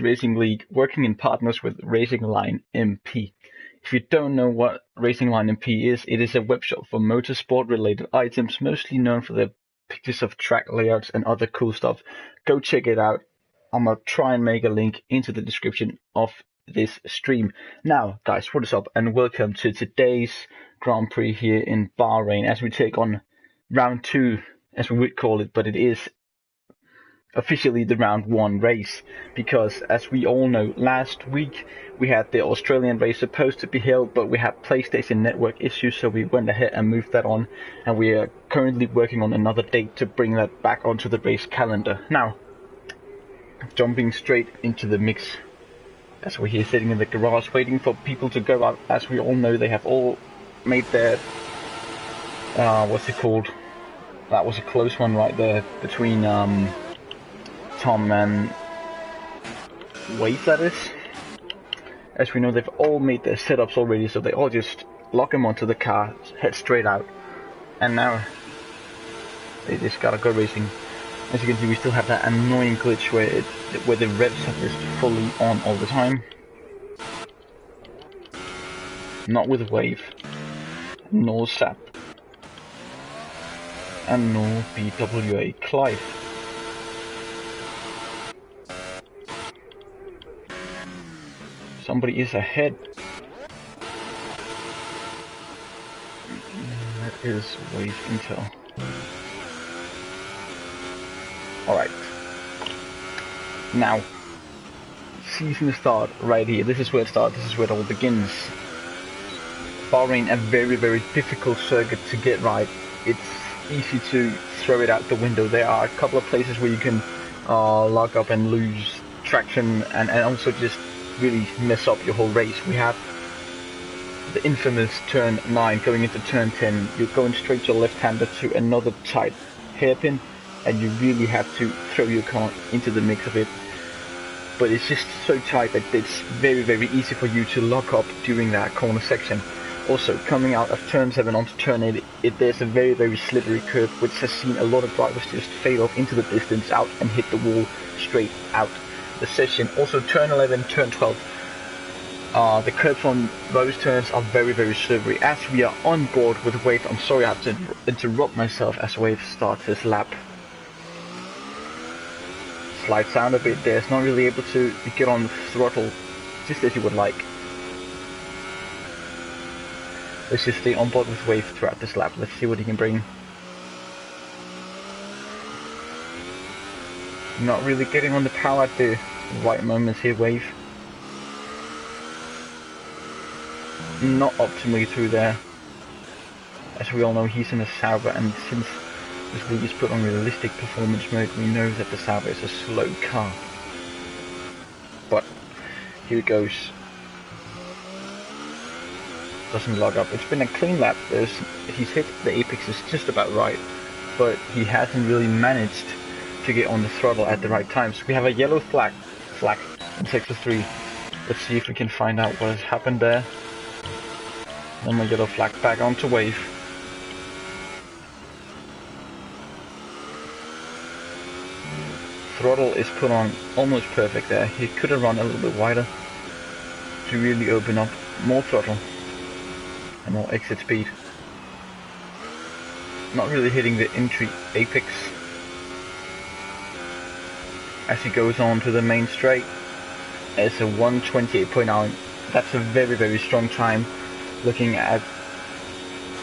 Racing League, working in partners with Racing Line MP. If you don't know what Racing Line MP is, it is a webshop for motorsport related items, mostly known for their pictures of track layouts and other cool stuff. Go check it out. I'm gonna try and make a link into the description of this stream. Now, guys, what is up, and welcome to today's Grand Prix here in Bahrain as we take on round 2, as we would call it, but it is officially the round 1 race, because as we all know, last week we had the Australian race supposed to be held, but we had PlayStation network issues, so we went ahead and moved that on, and we are currently working on another date to bring that back onto the race calendar. Now, jumping straight into the mix, as we're here sitting in the garage waiting for people to go out. As we all know, they have all made their what's it called, that was a close one right there between Tom and Wade, that is. As we know, they've all made their setups already, so they all just lock them onto the car, head straight out, and now they just gotta go racing. As you can see, we still have that annoying glitch where the revs are just fully on all the time. Not with Wave, nor Sap, and nor BWA Clive. Somebody is ahead. That is Wave Intel. Alright. Now, season start right here. This is where it starts, this is where it all begins. Bahrain, a very, very difficult circuit to get right. It's easy to throw it out the window. There are a couple of places where you can lock up and lose traction, and also just really mess up your whole race. We have the infamous turn 9 going into turn 10. You're going straight to left-hander to another tight hairpin, and you really have to throw your car into the mix of it. But it's just so tight that it's very, very easy for you to lock up during that corner section. Also, coming out of turn 7 onto turn 8, there's a very, very slippery curve, which has seen a lot of drivers just fade off into the distance out and hit the wall straight out the session. Also, turn 11, turn 12, the curbs on those turns are very, very slippery. As we are on board with Wave, I'm sorry I have to interrupt myself as Wave starts his lap. Slides down a bit there, it's not really able to get on the throttle just as you would like. Let's just stay on board with Wave throughout this lap. Let's see what he can bring. Not really getting on the power at the right moments here, Wave. Not optimally through there. As we all know, he's in a Sauber, and since this league is put on realistic performance mode, we know that the Sauber is a slow car. But here it goes. Doesn't log up. It's been a clean lap. He's hit the apexes just about right, but he hasn't really managed to get on the throttle at the right time. So we have a yellow flag in sector 3. Let's see if we can find out what has happened there. Then my yellow flag back onto Wave. Throttle is put on almost perfect there. He could have run a little bit wider to really open up more throttle and more exit speed. Not really hitting the entry apex as he goes on to the main straight. It's a 1:28.9. That's a very, very strong time. Looking at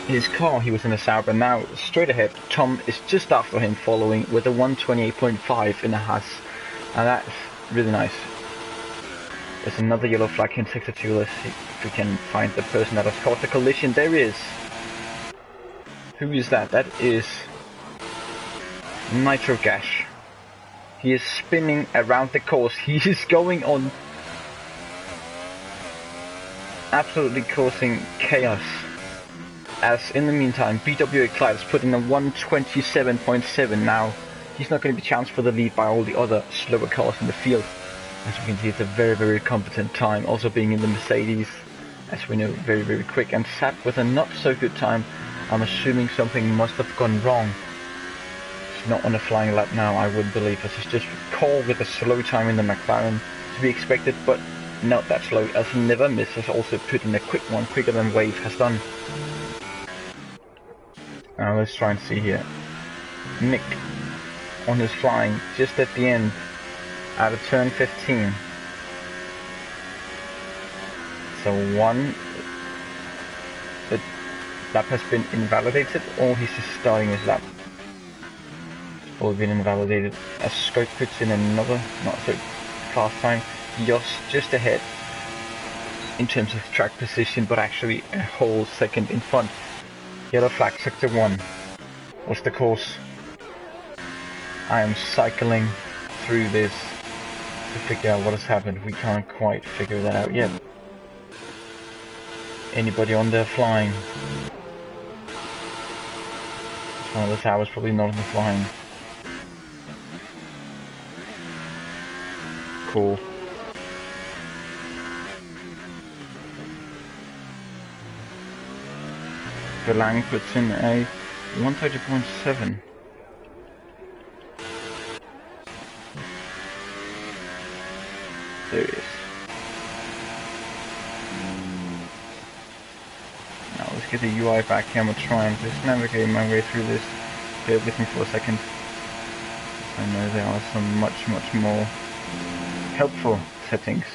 his car, he was in a Sauber. Now straight ahead, Tom is just after him following with a 1:28.5 in a Haas, and that's really nice. There's another yellow flag in sector 2. Let's see if we can find the person that has caused the collision. There he is. Who is that? That is Nitro Gash. He is spinning around the course. He is going on, absolutely causing chaos. As in the meantime, BWA Clyde is putting a 1:27.7 now. He's not going to be challenged for the lead by all the other slower cars in the field. As we can see, it's a very, very competent time. Also being in the Mercedes, as we know, very, very quick. And Sap with a not so good time. I'm assuming something must have gone wrong. It's not on a flying lap now, I wouldn't believe. This is just called with a slow time in the McLaren. to be expected, but not that slow, as he never misses. Also put in a quick one, quicker than Wave has done. Now let's try and see here. Nick on his flying just at the end, out of turn 15. So one, the lap has been invalidated, or he's just starting his lap. All been invalidated, as Scope puts in another not so fast time, just ahead in terms of track position, but actually a whole second in front. Yellow flag, sector 1. What's the course? I am cycling through this to figure out what has happened. We can't quite figure that out yet. Anybody on there flying? It's one of the towers, probably not on the flying. Cool. The Lang puts in a 130.7. There it is. Now let's get the UI back here. I'm gonna try and just navigate my way through this. Bear with me for a second. I know there are some much more helpful settings.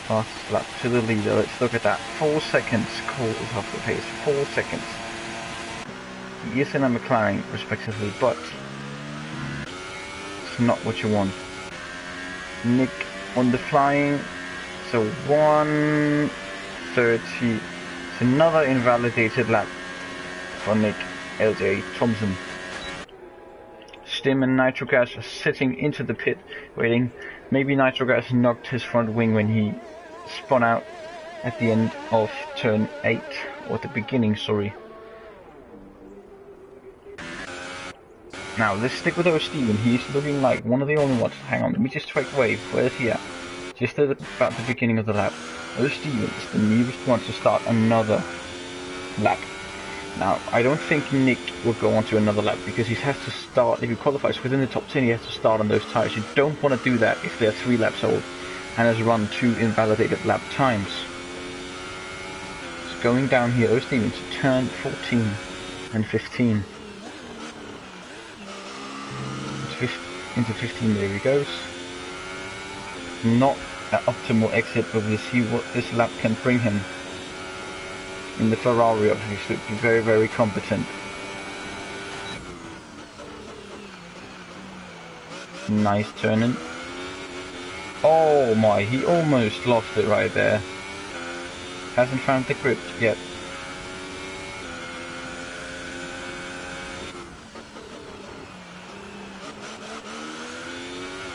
Fastest lap to the leader. Let's look at that. 4 seconds calls off the pace. 4 seconds. He is in a McLaren respectively, but it's not what you want. Nick on the flying. So 1:30. It's another invalidated lap for Nick LJ Thompson. Stim and Nitrogas are sitting into the pit, waiting. Maybe Nitrogas knocked his front wing when he spun out at the end of turn 8, or at the beginning, sorry. Now let's stick with our Steven. He's looking like one of the only ones. Hang on, let me just check Wave. Where's he at? Just at about the beginning of the lap. Oh, Steven is the nearest one to start another lap. Now, I don't think Nick will go on to another lap, because he has to start, if he qualifies within the top 10, he has to start on those tyres. You don't want to do that if they're 3 laps old and has run 2 invalidated lap times. It's going down here, O'Steven, to turn 14 and 15. Into 15, there he goes. Not an optimal exit, but we'll see what this lap can bring him. In the Ferrari, obviously, should be very competent. Nice turning. Oh my, he almost lost it right there. Hasn't found the grip yet.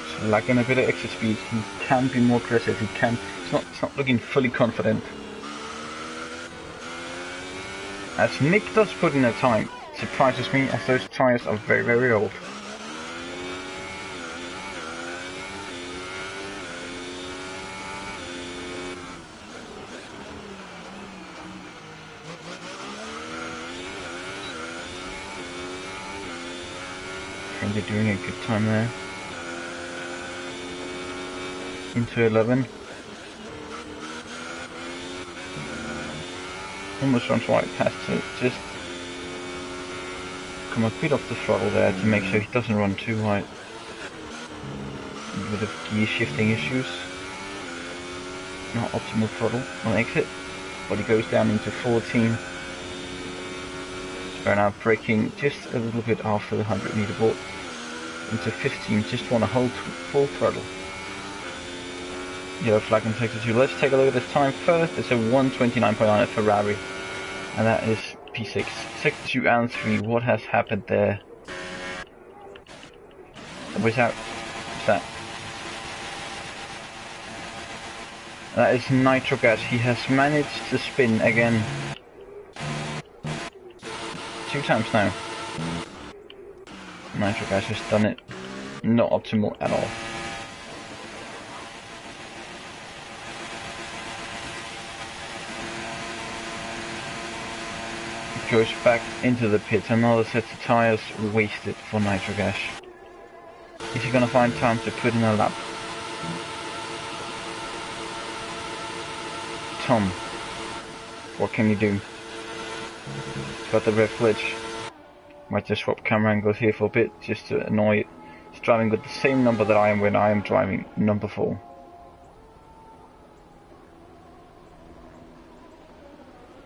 It's lacking a bit of exit speed. He can be more aggressive. It's not looking fully confident. As Nick does put in a time, it surprises me, as those tyres are very old. I think they're doing a good time there. Into 11. Almost runs right past it. Just come a bit off the throttle there to make sure he doesn't run too wide. A bit of gear shifting issues. Not optimal throttle on exit, but he goes down into 14. So now braking just a little bit after the 100 meter board. Into 15, just want to hold full throttle. Yellow flag on sector 2. Let's take a look at this time first. It's a 1:29.9 at Ferrari, and that is P6. Sector 2 and 3. What has happened there? What's that? That is Nitrogas. He has managed to spin again. 2 times now. Nitrogas has done it. Not optimal at all. Goes back into the pit. Another set of tyres wasted for Nitrogas. Is he gonna find time to put in a lap? Tom. What can you do? It's got the red glitch. Might just swap camera angles here for a bit, just to annoy it. It's driving with the same number that I am when I am driving number 4.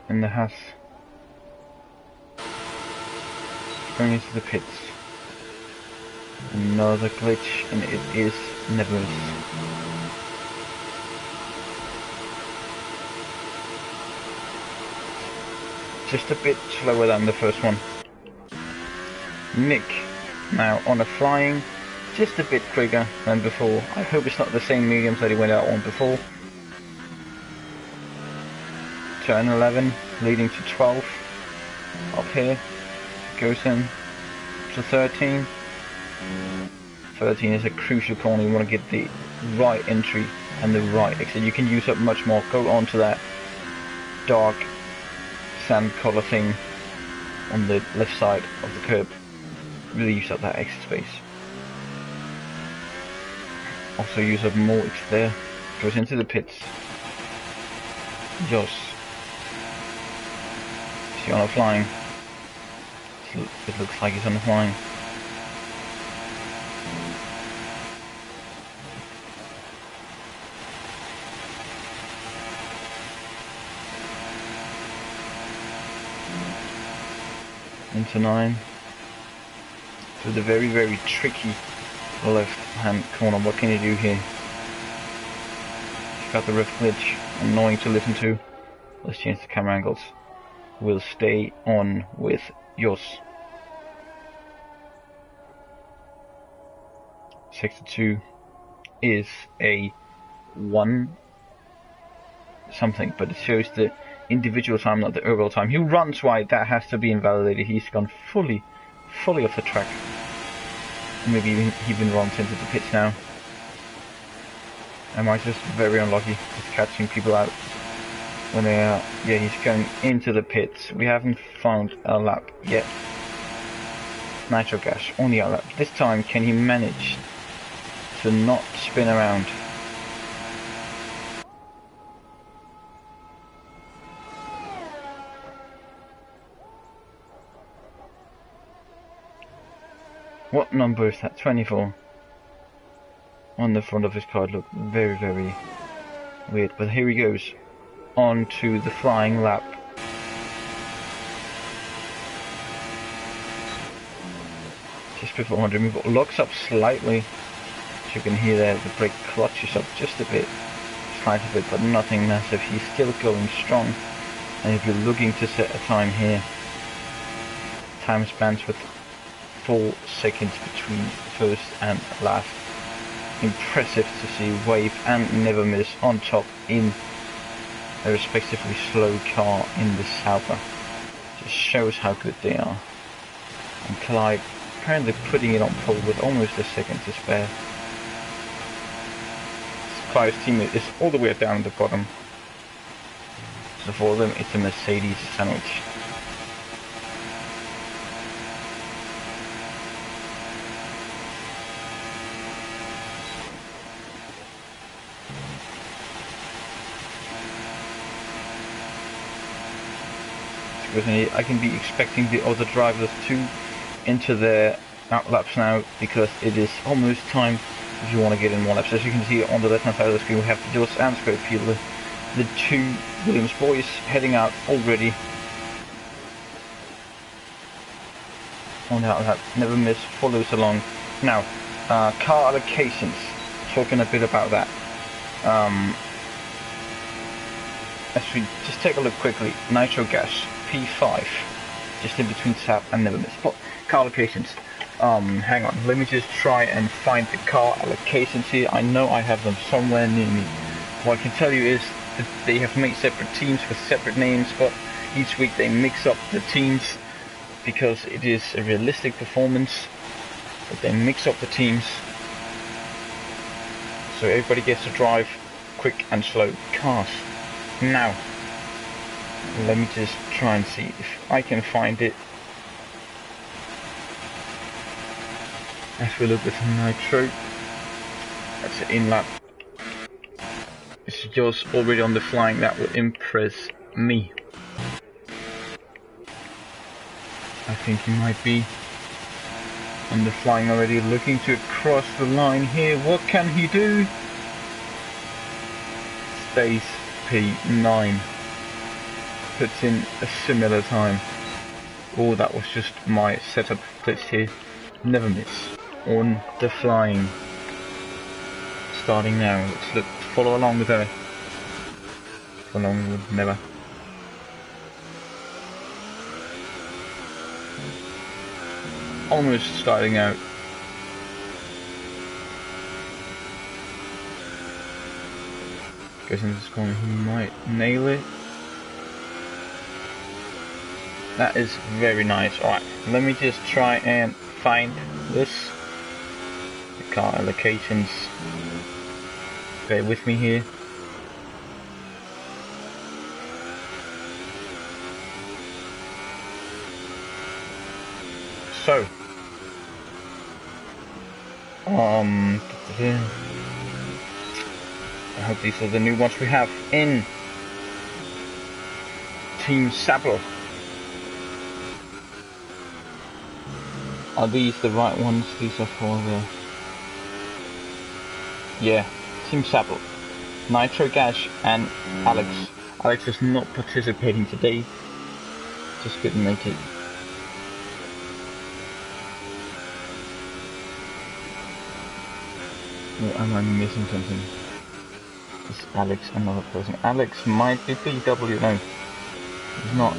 And the Haas going into the pits. Another glitch, and it is never. Just a bit slower than the first one. Nick, now on a flying, just a bit quicker than before. I hope it's not the same mediums that he went out on before. Turn 11, leading to 12. Up here, goes in to 13. 13 is a crucial corner. You want to get the right entry and the right exit. You can use up much more. Go on to that dark sand color thing on the left side of the curb. Really use up that exit space. Also use up more exit there. Goes into the pits. Jos. Is he on a flying? It looks like he's on a flying. Into 9. To the very, very tricky left hand corner. What can you do here? He's got the rift glitch. Annoying to listen to. Let's change the camera angles. We'll stay on with Jos. Sector 2 is a 1 something, but it shows the individual time, not the overall time. He runs wide, that has to be invalidated. He's gone fully off the track. Maybe even runs into the pits now. Am I just very unlucky, just catching people out when they are? Yeah, he's going into the pits. We haven't found a lap yet. Nitro gas on the outlap. This time, can he manage to not spin around? What number is that? 24. On the front of his car, it looked very, very weird. But here he goes. On to the flying lap. Just before 100 move. Locks up slightly. As you can hear there, the brake clutches up just a bit. Slightly bit, but nothing massive. He's still going strong. And if you're looking to set a time here, time spans with 4 seconds between first and last. Impressive to see Wave and Never Miss on top in a respectively slow car in the Sauber. Just shows how good they are. And Clyde apparently putting it on pole with almost a second to spare. Clyde's teammate is all the way down at the bottom. So for them it's a Mercedes sandwich. I can be expecting the other drivers to enter their outlaps now, because it is almost time if you want to get in more laps. As you can see on the left hand side of the screen, we have the Jos and Scofield, the 2 Williams boys heading out already on the outlap. Never Miss follows along. Now, car allocations, talking a bit about that. Actually, just take a look quickly. Nitro gas. P5, just in between SAP and Never Miss. But car allocations, hang on, let me just try and find the car allocations here. I know I have them somewhere near me. What I can tell you is that they have made separate teams with separate names, but each week they mix up the teams because it is a realistic performance, but they mix up the teams so everybody gets to drive quick and slow cars. Now, let me just try and see if I can find it. As we look with Nitro, that's an in lap. It's Jos already on the flying, that would impress me. I think he might be on the flying already, looking to cross the line here. What can he do? Stays P9. Puts in a similar time. Oh, that was just my setup glitch here. Never miss on the flying. Starting now. Let's look, follow along with her. Follow along with never. Almost starting out. Goes into this corner, he might nail it. That is very nice. Alright, let me just try and find this. The car allocations. Bear with me here. So, I hope these are the new ones we have in Team Sablo. Are these the right ones? These are for the... Yeah, Team Sablo. Nitro Gash and Alex. Alex is not participating today. Just couldn't make it. Or am I missing something? Is Alex another person? Alex might be BW. No, he's not.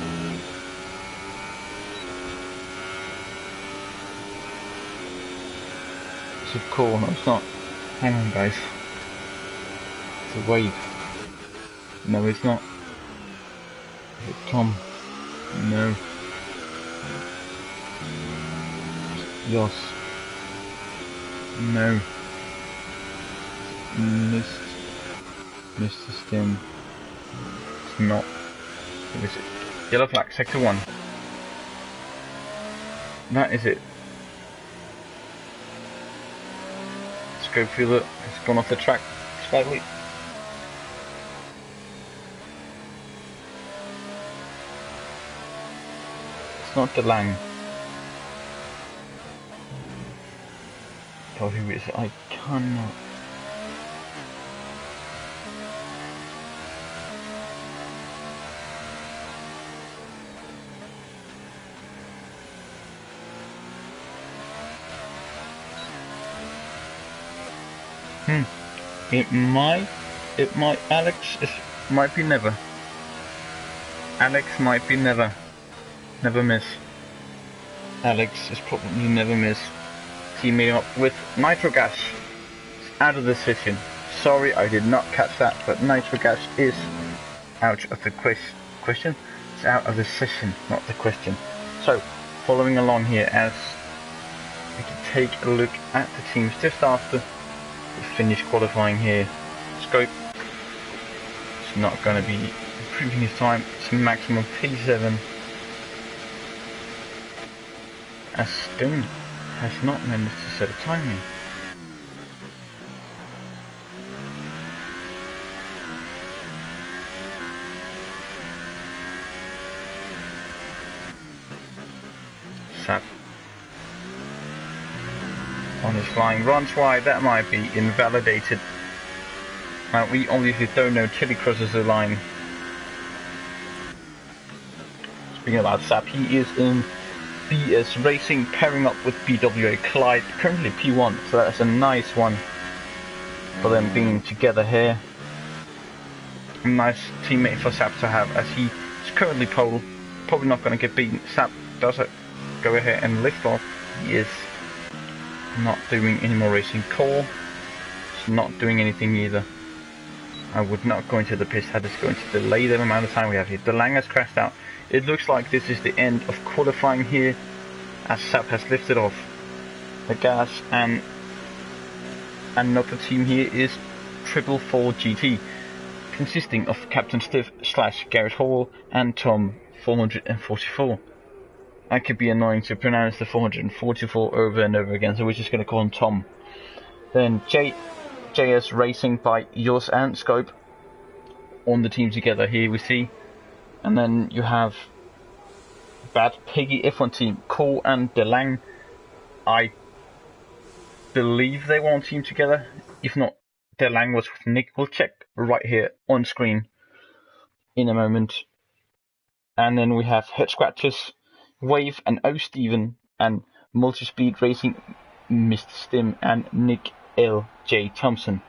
It's a call. No, it's not. Hang on, guys. It's a wave. No, it's not. Is it Tom? No. Jos. No. Mr. Stim. It's not. What is it? Yellow flag, sector 1. That is it. Let's go feel it. It's gone off the track slightly. It's not the Lang. Oh, who is it? I cannot. It might, Alex, it might be never. Alex might be never miss. Alex is probably never miss. Teaming up with Nitro Gas. It's out of the session. Sorry, I did not catch that, but Nitro Gas is out of the question. It's out of the session, not the question. So, following along here as we can take a look at the teams just after we finish qualifying here. Scope. It's not going to be improving his time. It's maximum P7. As Stone has not managed to set a timing. Sap on his flying runs wide, that might be invalidated. We obviously don't know till he crosses the line. Speaking about Sap, he is in BS Racing, pairing up with BWA Clyde, currently P1, so that's a nice one for them being together here. A nice teammate for Sap to have, as he is currently pole, probably not going to get beaten. Sap does it, go ahead and lift off. He is not doing any more racing. Core is not doing anything either. I would not go into the pits, that is going to delay the amount of time we have here. The Lang has crashed out. It looks like this is the end of qualifying here, as Sap has lifted off the gas, and another team here is 444 GT, consisting of Captain Stiff / Garrett Hall and Tom 444. That could be annoying to pronounce the 444 over and over again, so we're just going to call him Tom. Then JS Racing by Jos and Scope, on the team together here we see. And then you have Bad Piggy F1 team, Cole and DeLang. I believe they were on team together. If not, DeLang was with Nick. We'll check right here on screen in a moment. And then we have Head Scratchers, Wave and O Steven, and Multispeed Racing, Mr. Stim, and Nick L.J. Thompson.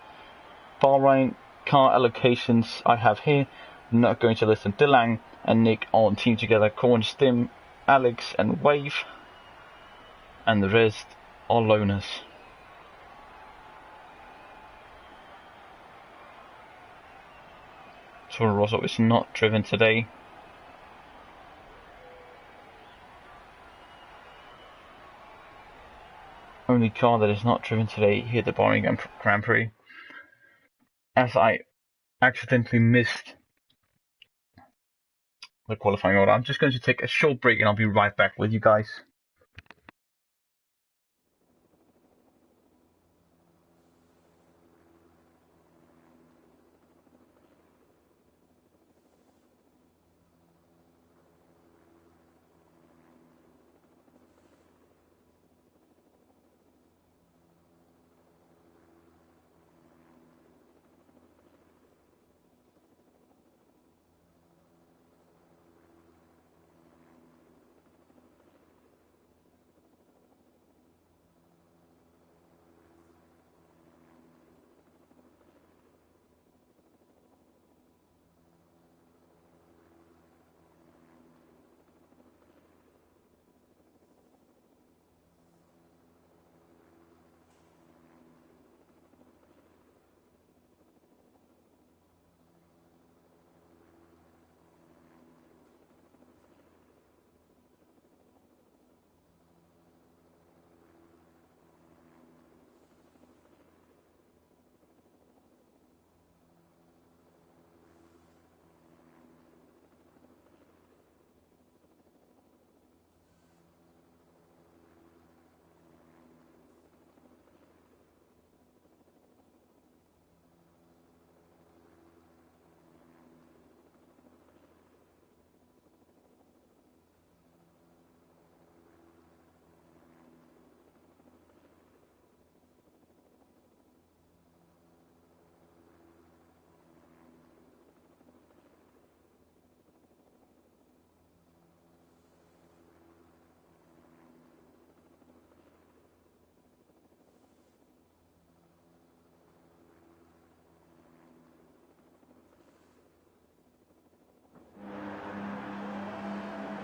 Bahrain car allocations I have here. I'm not going to listen. DeLang and Nick on team together. Corn, Stim, Alex, and Wave. And the rest are loners. Toro Rosso is not driven today. Only car that is not driven today here at the Bahrain Grand Prix. As I accidentally missed the qualifying order. I'm just going to take a short break and I'll be right back with you guys.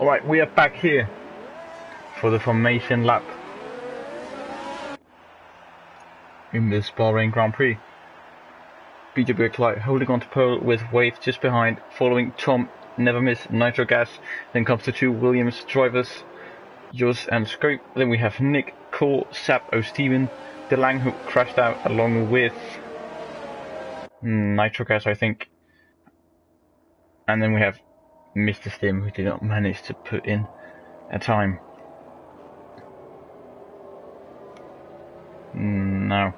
Alright, we are back here for the formation lap in this Bahrain Grand Prix. BW Clyde holding on to pole with Wave just behind, following Tom, Never Miss, Nitro Gas. Then comes the two Williams drivers, Jos and Scope. Then we have Nick, Cole, Sap, O'Steven, DeLang who crashed out along with Nitro Gas, I think. And then we have Mr. Stim who did not manage to put in a time. No.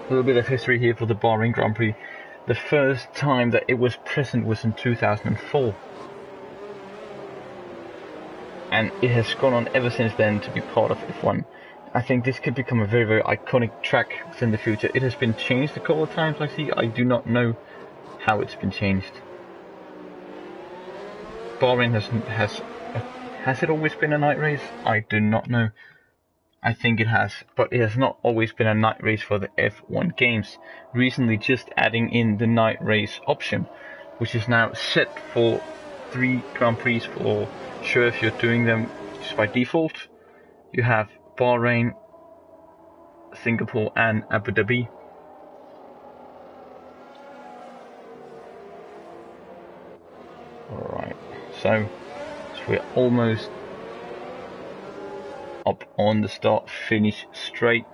A little bit of history here for the Bahrain Grand Prix. The first time that it was present was in 2004. And it has gone on ever since then to be part of F1. I think this could become a very, very iconic track within the future. It has been changed a couple of times, I see. I do not know how it's been changed. Bahrain has it always been a night race? I do not know. I think it has, but it has not always been a night race for the F1 games. Recently just adding in the night race option, which is now set for 3 Grand Prix for sure if you're doing them just by default. You have Bahrain, Singapore and Abu Dhabi. Alright, so we're almost up on the start finish straight,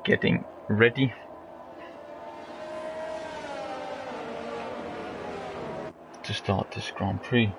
getting ready to start this Grand Prix.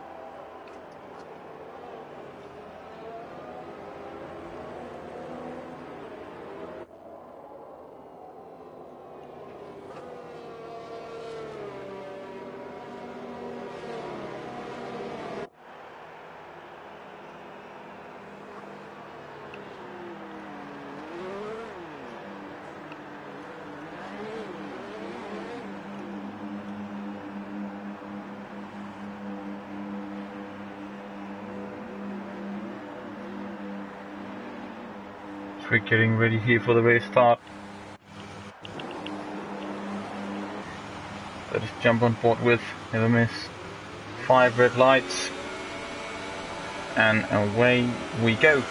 we're getting ready here for the race start. Let us jump on board with Never Miss. 5 red lights. And away we go.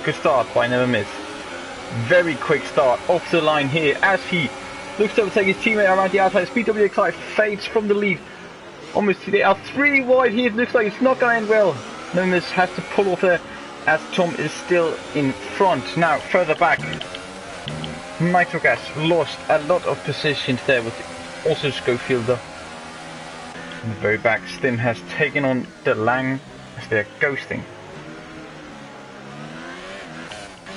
Good start by Never Miss. Very quick start off the line here as he looks to overtake his teammate around the outside. Speed WXI fades from the lead. Almost they are 3 wide here. It looks like it's not going to end well. Never Miss has to pull off there as Tom is still in front. Now further back, Nitrogas lost a lot of positions there with also Schofielder. In the very back, Stim has taken on De Lang as they're ghosting.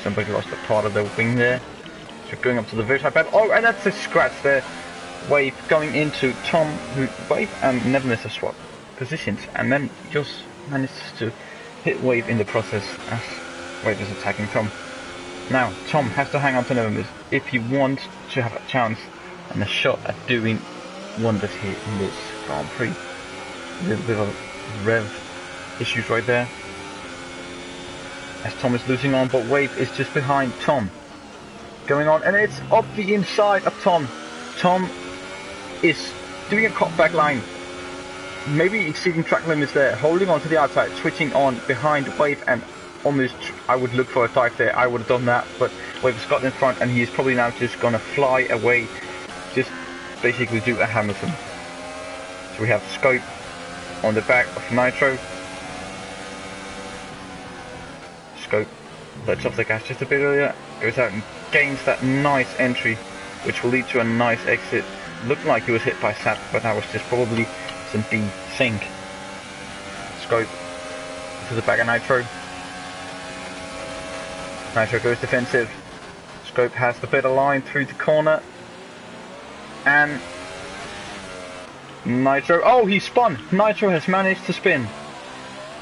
Somebody lost a part of their wing there. So going up to the very side battle. Oh, and that's a scratch there. Wave going into Tom, who Wave and Never Miss a swap positions, and then just manages to hit Wave in the process as Wave is attacking Tom. Now Tom has to hang on to Never Miss if he wants to have a chance and a shot at doing wonders here in this Grand Prix. A little bit of rev issues right there as Tom is losing on, but Wave is just behind Tom. Going on, and it's up the inside of Tom. Tom is doing a cut back line, maybe exceeding track limits there, holding on to the outside, switching on behind Wave, and almost I would look for a dive there. I would have done that, but Wave has got in front and he is probably now just gonna fly away, just basically do a Hamilton. So we have Scope on the back of Nitro. Scope lets off the gas just a bit earlier, goes out and gains that nice entry, which will lead to a nice exit. Looked like he was hit by Sap, but that was just probably some desync. Scope to the back of Nitro. Nitro goes defensive. Scope has the better line through the corner. And Nitro, oh, he spun! Nitro has managed to spin.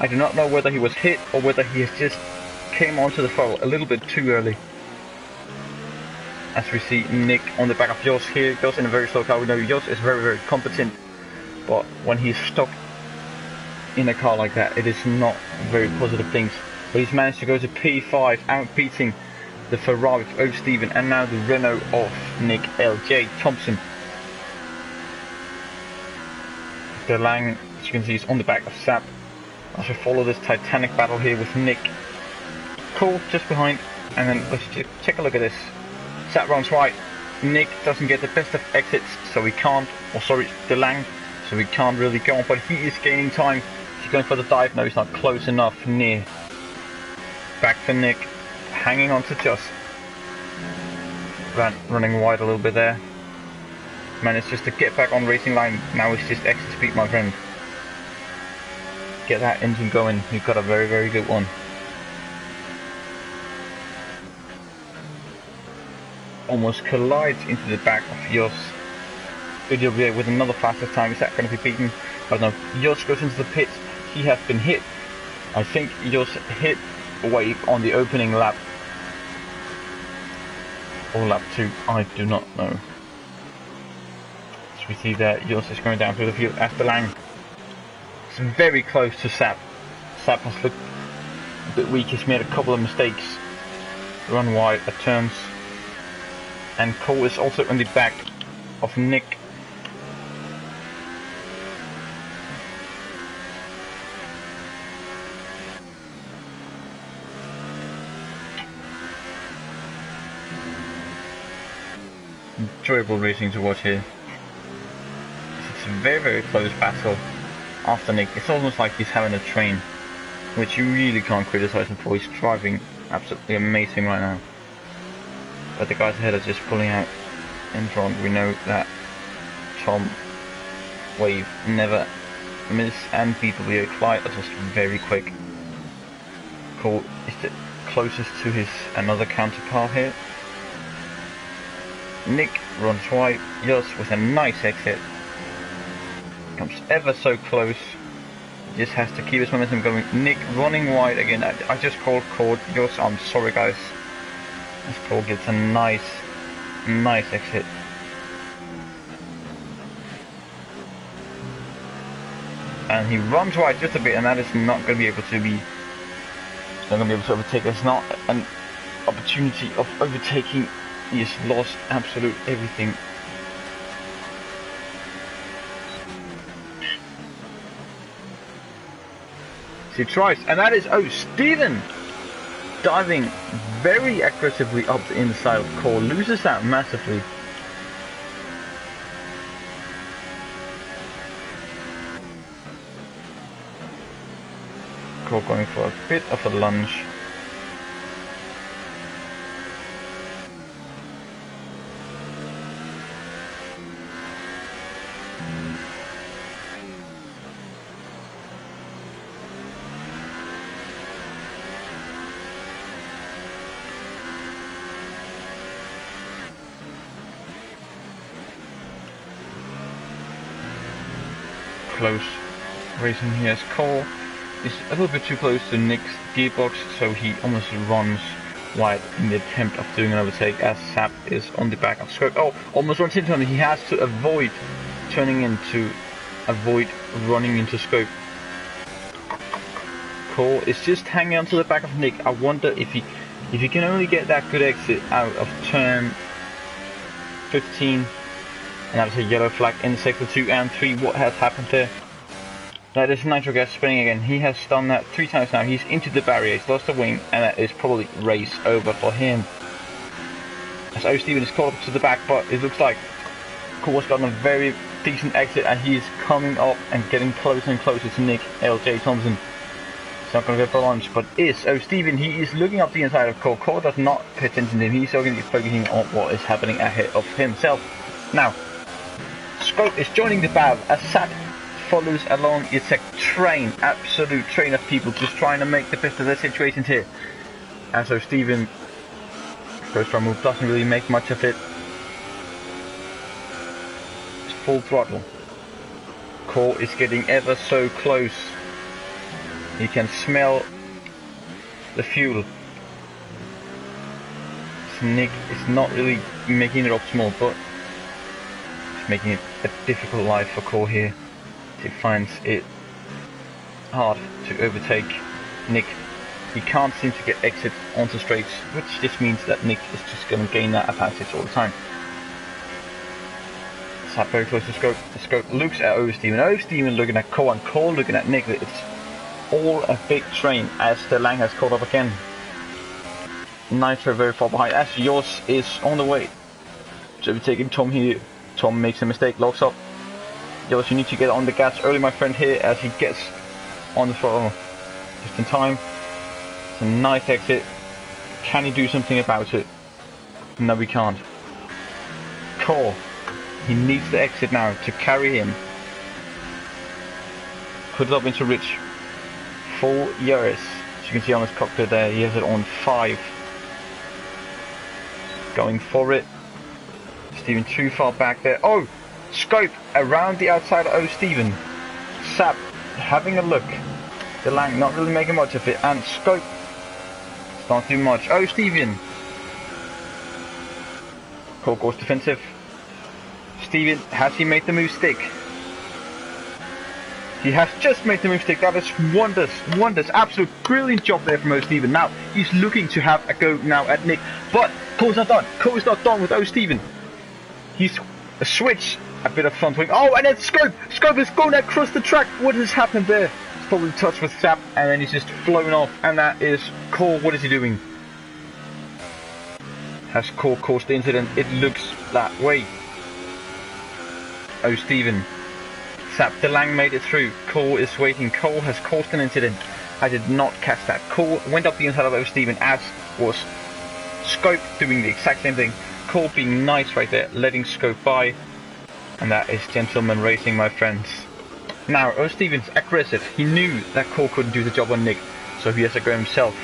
I do not know whether he was hit or whether he has just came onto the foul a little bit too early. As we see Nick on the back of Jos here, goes in a very slow car. We know Jos is very, very competent, but when he's stuck in a car like that, it is not very positive things. But he's managed to go to P5, outbeating the Ferrari of O. Steven and now the Renault of Nick L.J. Thompson. De Lang, as you can see, is on the back of Sap. As we follow this titanic battle here with Nick Cole just behind, and then let's just take a look at this. Sap runs right. Nick doesn't get the best of exits, so he can't, or sorry, De Lang, so he can't really go on, but he is gaining time. He's going for the dive. No, he's not close enough near. Back for Nick, hanging on to Just. Running wide a little bit there. Managed just to get back on racing line. Now it's just exit speed, my friend. Get that engine going. You've got a very, very good one. Almost collides into the back of Jos. UWA with another faster time. Is that going to be beaten? But no, Jos goes into the pits. He has been hit. I think Jos hit Wave on the opening lap. Or lap 2, I do not know. As we see there, Jos is going down through the field as De Lang. It's very close to Sap. Sap has looked a bit weak. He's made a couple of mistakes. Run wide at turns. And Cole is also on the back of Nick. Enjoyable racing to watch here. It's a very, very close battle after Nick. It's almost like he's having a train, which you really can't criticize him for. He's driving absolutely amazing right now. But the guys ahead are just pulling out in front. We know that Tom, Wave, Never Miss and BWA Clyde are just very quick. Cole is the closest to his another counterpart here. Nick runs wide, Jos with a nice exit. Comes ever so close. Just has to keep his momentum going. Nick running wide again. I just called Jos. I'm sorry guys. As Cole gets a nice exit. And he runs wide just a bit, and that is not going to be able to be not going to be able to overtake. There's not an opportunity of overtaking. He has lost absolute everything. He tries, and that is, oh, Steven! Diving very aggressively up the inside of Cole, loses that massively. Cole going for a bit of a lunge. Close racing here as Cole is a little bit too close to Nick's gearbox, so he almost runs wide in the attempt of doing an overtake as Sap is on the back of Scope. Oh, almost runs into him. He has to avoid running into Scope. Cole is just hanging onto the back of Nick. I wonder if he can only get that good exit out of turn 15. And that is a yellow flag in sector 2 and 3. What has happened there? That is nitro gas spinning again. He has done that 3 times now. He's into the barrier. He's lost the wing, and that is probably race over for him. As O. Steven is caught up to the back, but it looks like Cole has gotten a very decent exit, and he's coming up and getting closer and closer to Nick L.J. Thompson. He's not going to go for lunch, but is O. Steven. He is looking up the inside of Cole. Cole does not pay attention to him. He's only focusing on what is happening ahead of himself. Now, Scope is joining the battle as Sap follows along. It's a train, absolute train of people just trying to make the best of their situations here. And so Steven goes for a move, doesn't really make much of it. It's full throttle. Cole is getting ever so close. You can smell the fuel. So Nick is not really making it optimal, but making it a difficult life for Cole here. He finds it hard to overtake Nick. He can't seem to get exit onto straights, which just means that Nick is just going to gain that advantage all the time. Sap very close to Scope. The Scope looks at O. Steven. O. Steven looking at Cole, and Cole looking at Nick. It's all a big train as the Lang has caught up again. Nitro very far behind as yours is on the way to overtaking Tom here. Tom makes a mistake, locks up. Yours, you need to get on the gas early, my friend, here as he gets on the throttle just in time. It's a nice exit. Can he do something about it? No, we can't. Cole, he needs the exit now to carry him. Put it up into Rich. Full Yaris. As you can see on his cockpit there, he has it on 5. Going for it. Steven too far back there. Oh! Scope around the outside of O. Steven. Sap having a look. The Lang not really making much of it. And Scope it's not too much. O. Steven. Cole goes defensive. Steven, has he made the move stick? He has just made the move stick. That is wonders. Absolute brilliant job there from O. Steven. Now he's looking to have a go now at Nick. But Cole's not done. Cole's not done with O. Steven. He's a switch, a bit of front wing. Oh, and then Scope is going across the track. What has happened there? It's probably touched with Sap, and then he's just flown off. And that is Cole. What is he doing? Has Cole caused the incident? It looks that way. Oh, Steven. Sap, the Lang made it through. Cole is waiting. Cole has caused an incident. I did not catch that. Cole went up the inside of O. Steven, as was Scope doing the exact same thing. Cole being nice right there, letting Scope by. And that is gentleman racing, my friends. Now, O. Steven's aggressive. He knew that Cole couldn't do the job on Nick, so he has to go himself.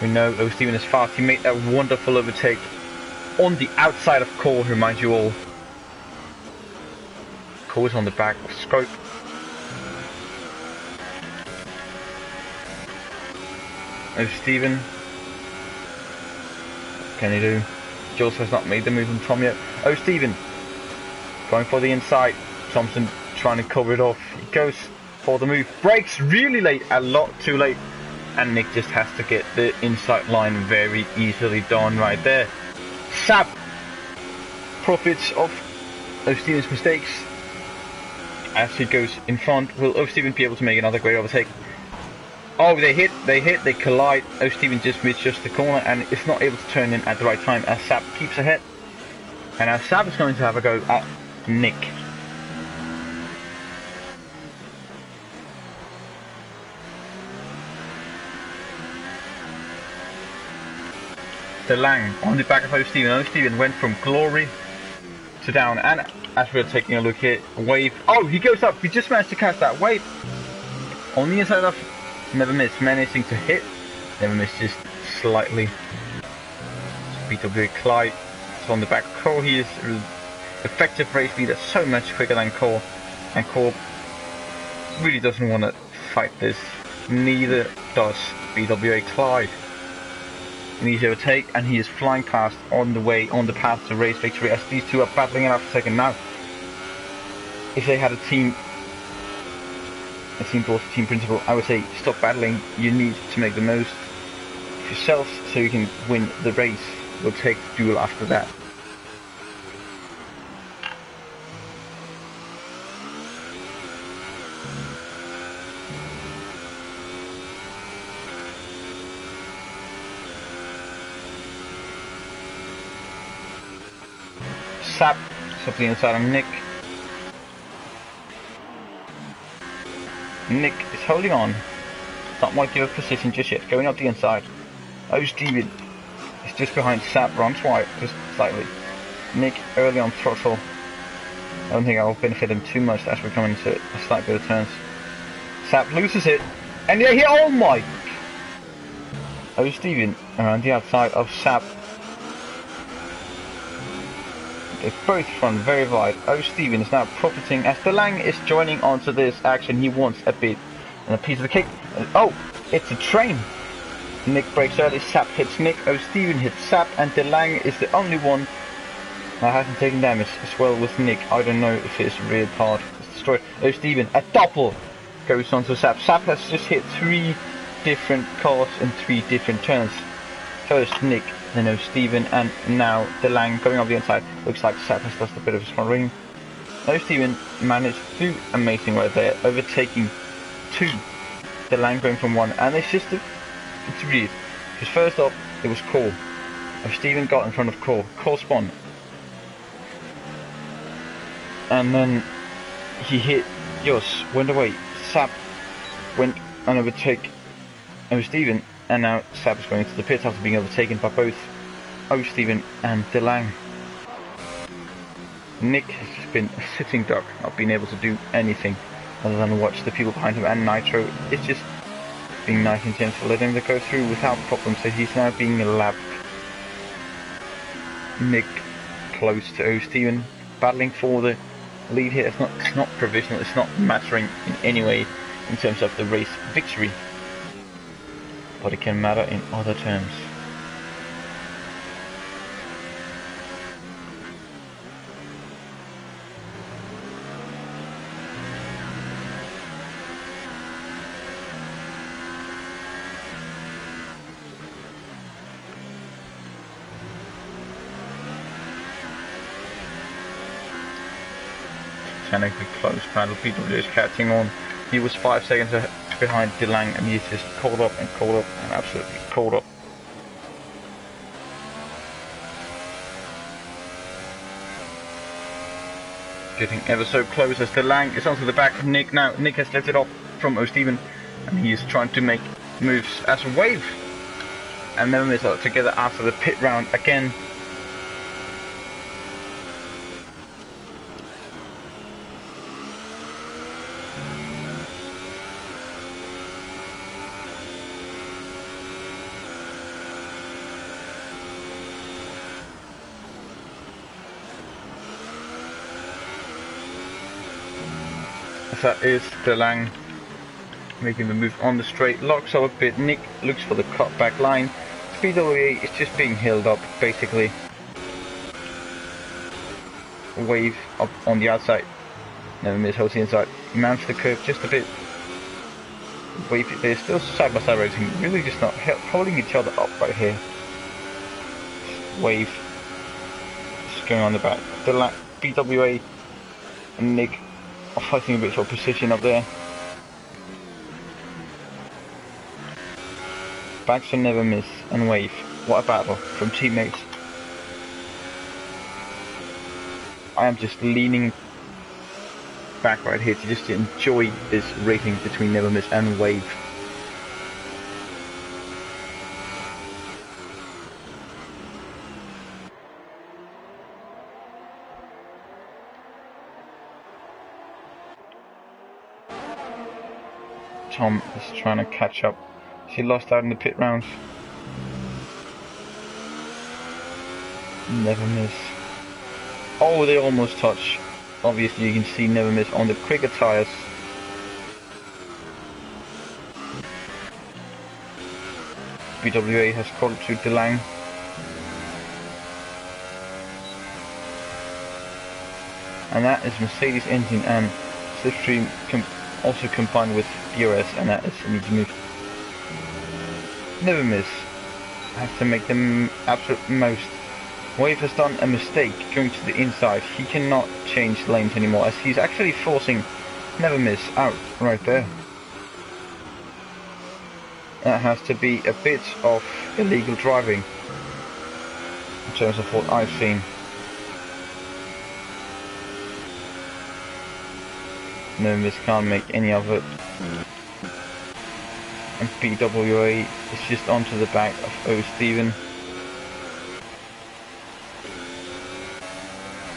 We know O. Steven is fast. He made a wonderful overtake on the outside of Cole, remind you all. Cole is on the back of Scope. O. Steven. What can he do? Jules has not made the move on Tom yet. Oh, Steven going for the inside. Thompson trying to cover it off. He goes for the move. Brakes really late. A lot too late. and Nick just has to get the inside line very easily done right there. Sap profits of O'Steven's mistakes as he goes in front. Will O'Steven be able to make another great overtake? Oh, they hit, they collide. O'Steven just missed just the corner and is not able to turn in at the right time as Sap keeps ahead. And now Sap is going to have a go at Nick. De Lang on the back of O'Steven. O'Steven went from glory to down, and as we're taking a look here, wave. Oh, he goes up. He just managed to catch that wave on the inside of. Never miss, managing to hit. Never miss, just slightly. BW Clyde is on the back of Cole. He is effective race leader, so much quicker than Cole, and Cole really doesn't want to fight this. Neither does BWA Clyde. An easy overtake, and he is flying past on the way on the path to race victory as these two are battling it out for second now. If they had a team brought a team principle, I would say stop battling. You need to make the most of yourselves so you can win the race. We'll take the duel after that. Sap, up the inside on Nick. Nick is holding on. Not might give a position just yet. Going up the inside. O'Steven is just behind Sap. Runs wide, just slightly. Nick early on throttle. I don't think I'll benefit him too much as we're coming into a slight bit of turns. Sap loses it. And yeah, oh my! O'Steven around the outside of Sap. They both run very wide. O'Steven is now profiting as De Lang is joining onto this action. He wants a bit and a piece of the cake. And, oh, it's a train. Nick breaks early. Sap hits Nick. O'Steven hits Sap, and De Lang is the only one that hasn't taken damage as well with Nick. I don't know if his rear part is destroyed. O'Steven, a double goes onto Sap. Sap has just hit 3 different cars in 3 different turns. First Nick, then O'Steven, and now De Lang going up the inside. Looks like Sap has lost a bit of his front ring. O'Steven managed to do amazing right there, overtaking 2. De Lang going from 1, and it's just it's weird. Because first up, it was Cole. O'Steven got in front of Cole. Cole spun. And then he hit Jos, went away. Sap went and overtake O'Steven. And now Sap is going to the pits after being overtaken by both O'Steven and De Lang. Nick has just been a sitting duck, not being able to do anything other than watch the people behind him, and Nitro is just being nice and gentle, letting them go through without problems, so he's now being lapped. Nick close to O'Steven, battling for the lead here. It's not provisional, it's not mattering in any way in terms of the race victory, but it can matter in other terms. Technically close battle. Peter is catching on. He was 5 seconds behind De Lang, and he's just caught up and absolutely caught up. Getting ever so close as De Lang is onto the back of Nick now. Nick has left it off from O'Steven, and he is trying to make moves as a wave. And then they're together after the pit round again. That is De Lang making the move on the straight, locks up a bit. Nick looks for the cut back line. Speedway is just being held up basically. Wave up on the outside. Never miss, holds the inside. Mounts the curve just a bit. They're still side by side racing, really just not holding each other up right here. Wave is going on the back. BWA and Nick are fighting a bit for position up there. Backs for Never Miss and Wave. What a battle from teammates. I am just leaning back right here to just enjoy this racing between Never Miss and Wave. Tom is trying to catch up. She lost out in the pit rounds. Never Miss. Oh, they almost touch. Obviously you can see Never Miss on the quicker tyres. BWA has called to DeLange. And that is Mercedes engine and slipstream also combined with DRS, and that is an easy move. Never Miss has to make the absolute most. Wave has done a mistake going to the inside. He cannot change lanes anymore as he's actually forcing Never Miss out right there. That has to be a bit of illegal driving in terms of what I've seen. Never Miss can't make any of it. And BWA is just onto the back of O. Steven.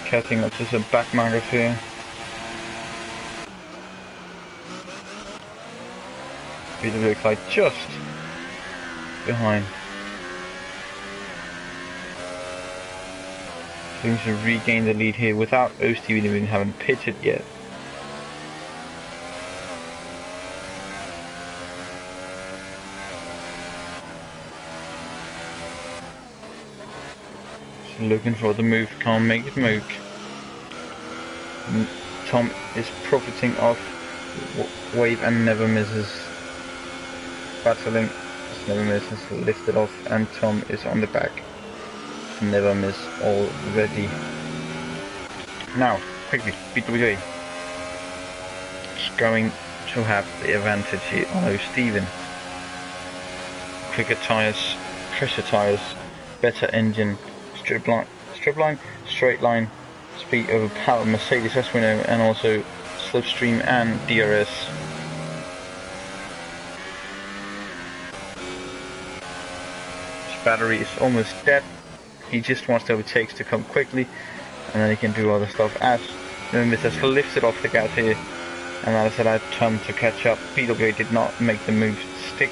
Catching up to some back markers here. BWA like just behind. Seems to regain the lead here without O. Steven even having pitted yet. Looking for the move, can't make it move. Tom is profiting off Wave and Never Misses battling. Never Miss is lifted off and Tom is on the back. Never Miss already. Now, quickly, BWA is going to have the advantage here on O. Steven. Quicker tyres, pressure tyres, better engine. Straight line, speed over power Mercedes, as we know, and also slipstream and DRS. His battery is almost dead. He just wants the overtakes to come quickly, and then he can do other stuff. As Never Miss has lifted off the gas here, and as I said, I had time to catch up. BWA did not make the move stick.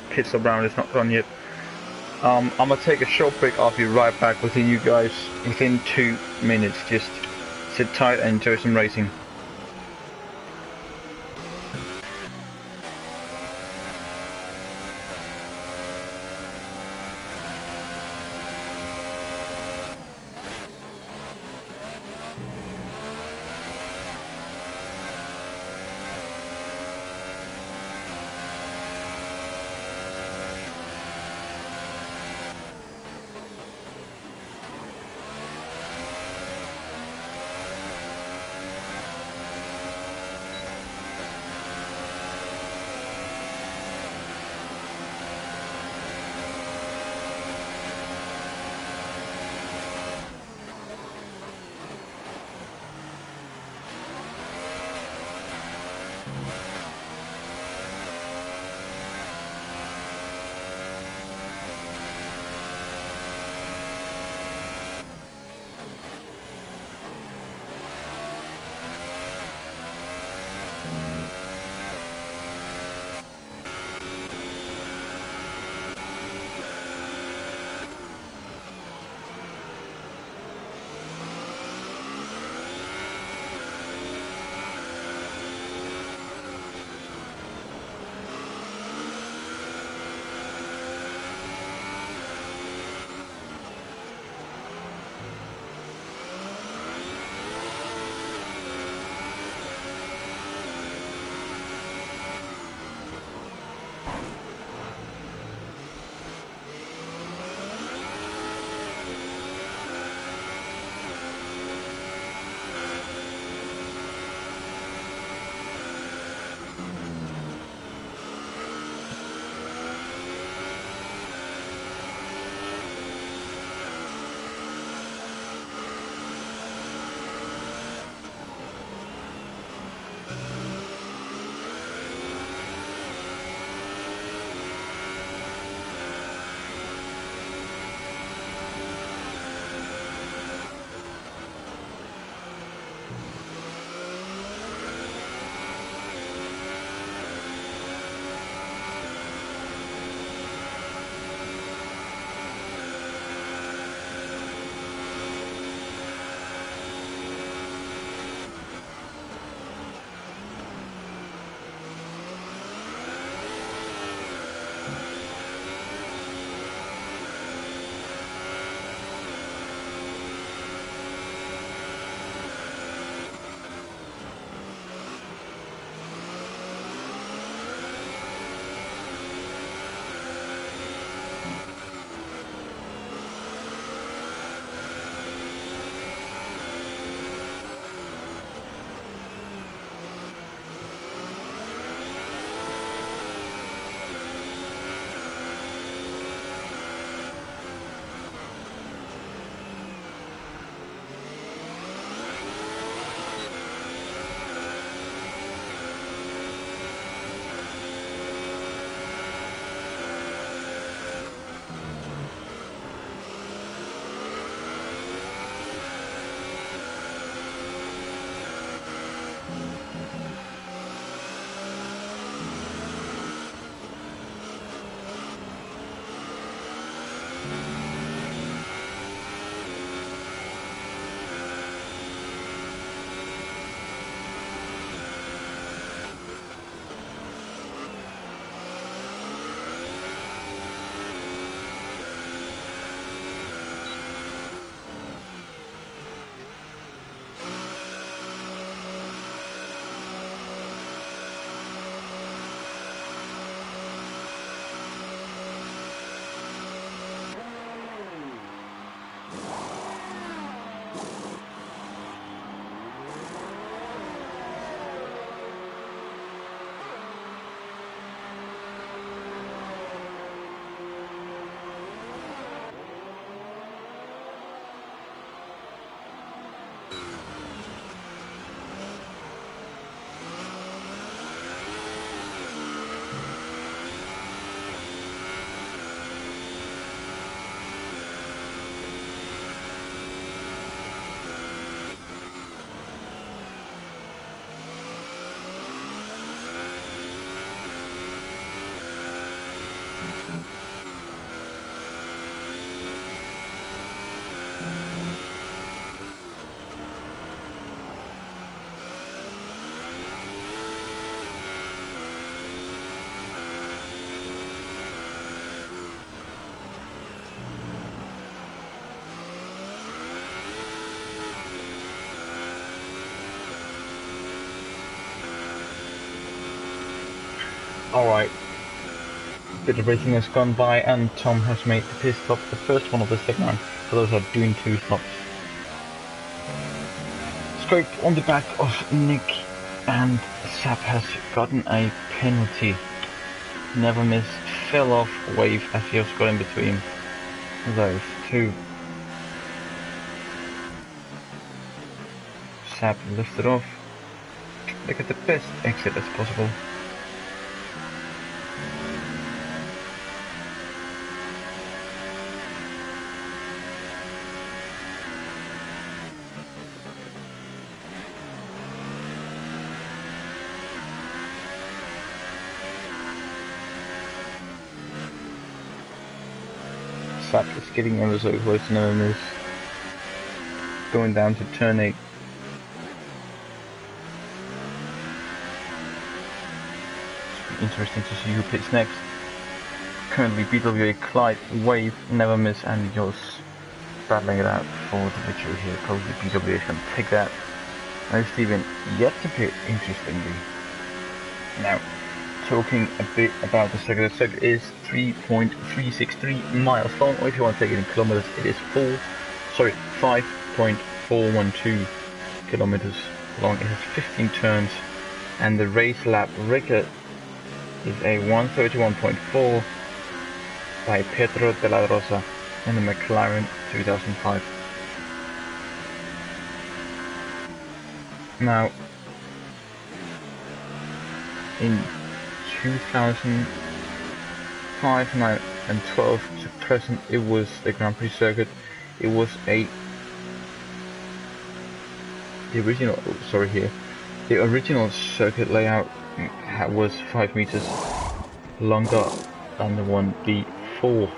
Pit stop round is not done yet. I'm gonna take a short break. I'll be right back with you guys within 2 minutes. Just sit tight and enjoy some racing. Alright, bit of racing has gone by and Tom has made the pit stop, the first one of the second round, for those are doing 2 stops. Scrape on the back of Nick and Sap has gotten a penalty. Never Miss fell off wave as he was got in between those two. Sap lifted off. Look at the best exit as possible. Sap is getting ever so close to Never Miss. Going down to turn 8. Interesting to see who pits next. Currently BWA, Clyde, Wave, Never Miss and Jos battling it out for the victory here. Probably BWA can take that. No Steven yet to pit, interestingly. Now, talking a bit about the circuit. The circuit is 3.363 miles long, or if you want to take it in kilometers, it is 5.412 kilometers long. It has 15 turns, and the race lap record is a 131.4 by Pedro de la Rosa in the McLaren 2005. Now, in 2005, 9 and 12 to present, it was the Grand Prix circuit. It was the original circuit layout was 5 meters longer than the one before.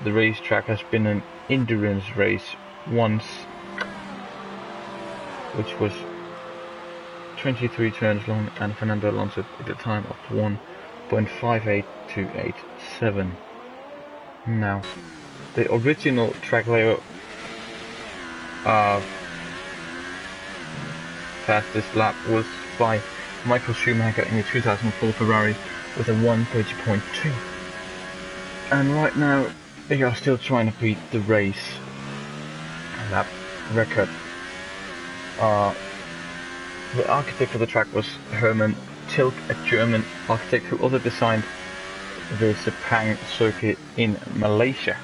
The racetrack has been an endurance race once, which was 23 turns long, and Fernando Alonso at the time of 1.58287. Now, the original track layout fastest lap was by Michael Schumacher in the 2004 Ferrari with a 1:30.2, and right now they are still trying to beat the race lap record. The architect of the track was Hermann Tilke, a German architect who also designed the Sepang circuit in Malaysia.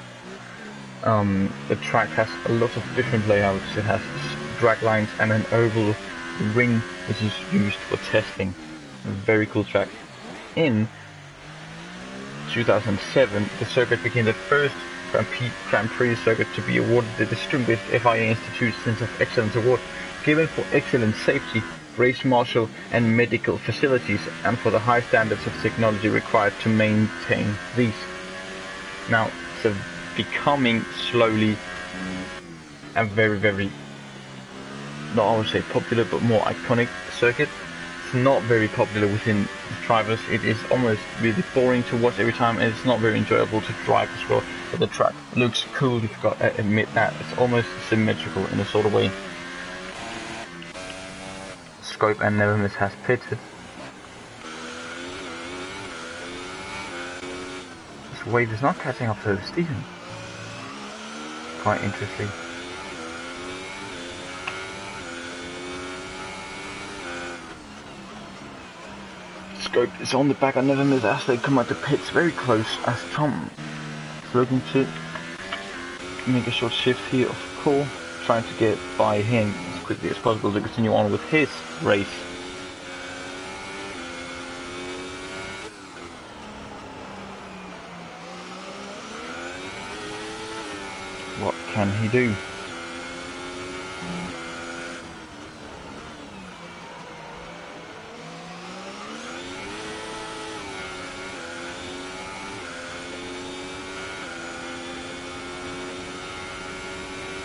The track has a lot of different layouts. It has drag lines and an oval ring which is used for testing. A very cool track. In 2007, the circuit became the first Grand Prix circuit to be awarded the distinguished FIA Institute Sense of Excellence Award, given for excellent safety, race marshal and medical facilities, and for the high standards of technology required to maintain these. Now, it's becoming slowly a very, not I would say popular, but more iconic circuit. It's not very popular within drivers. It is almost really boring to watch every time, and it's not very enjoyable to drive as well. But the track looks cool, you've got to admit that. It's almost symmetrical in a sort of way. Scope and Never Miss has pitted. This wave is not catching up to Stephen. Quite interesting. Scope is on the back of Never Miss as they come out the pits very close, as Tom is looking to make a short shift here of core, trying to get by him as quickly as possible to continue on with his race. What can he do?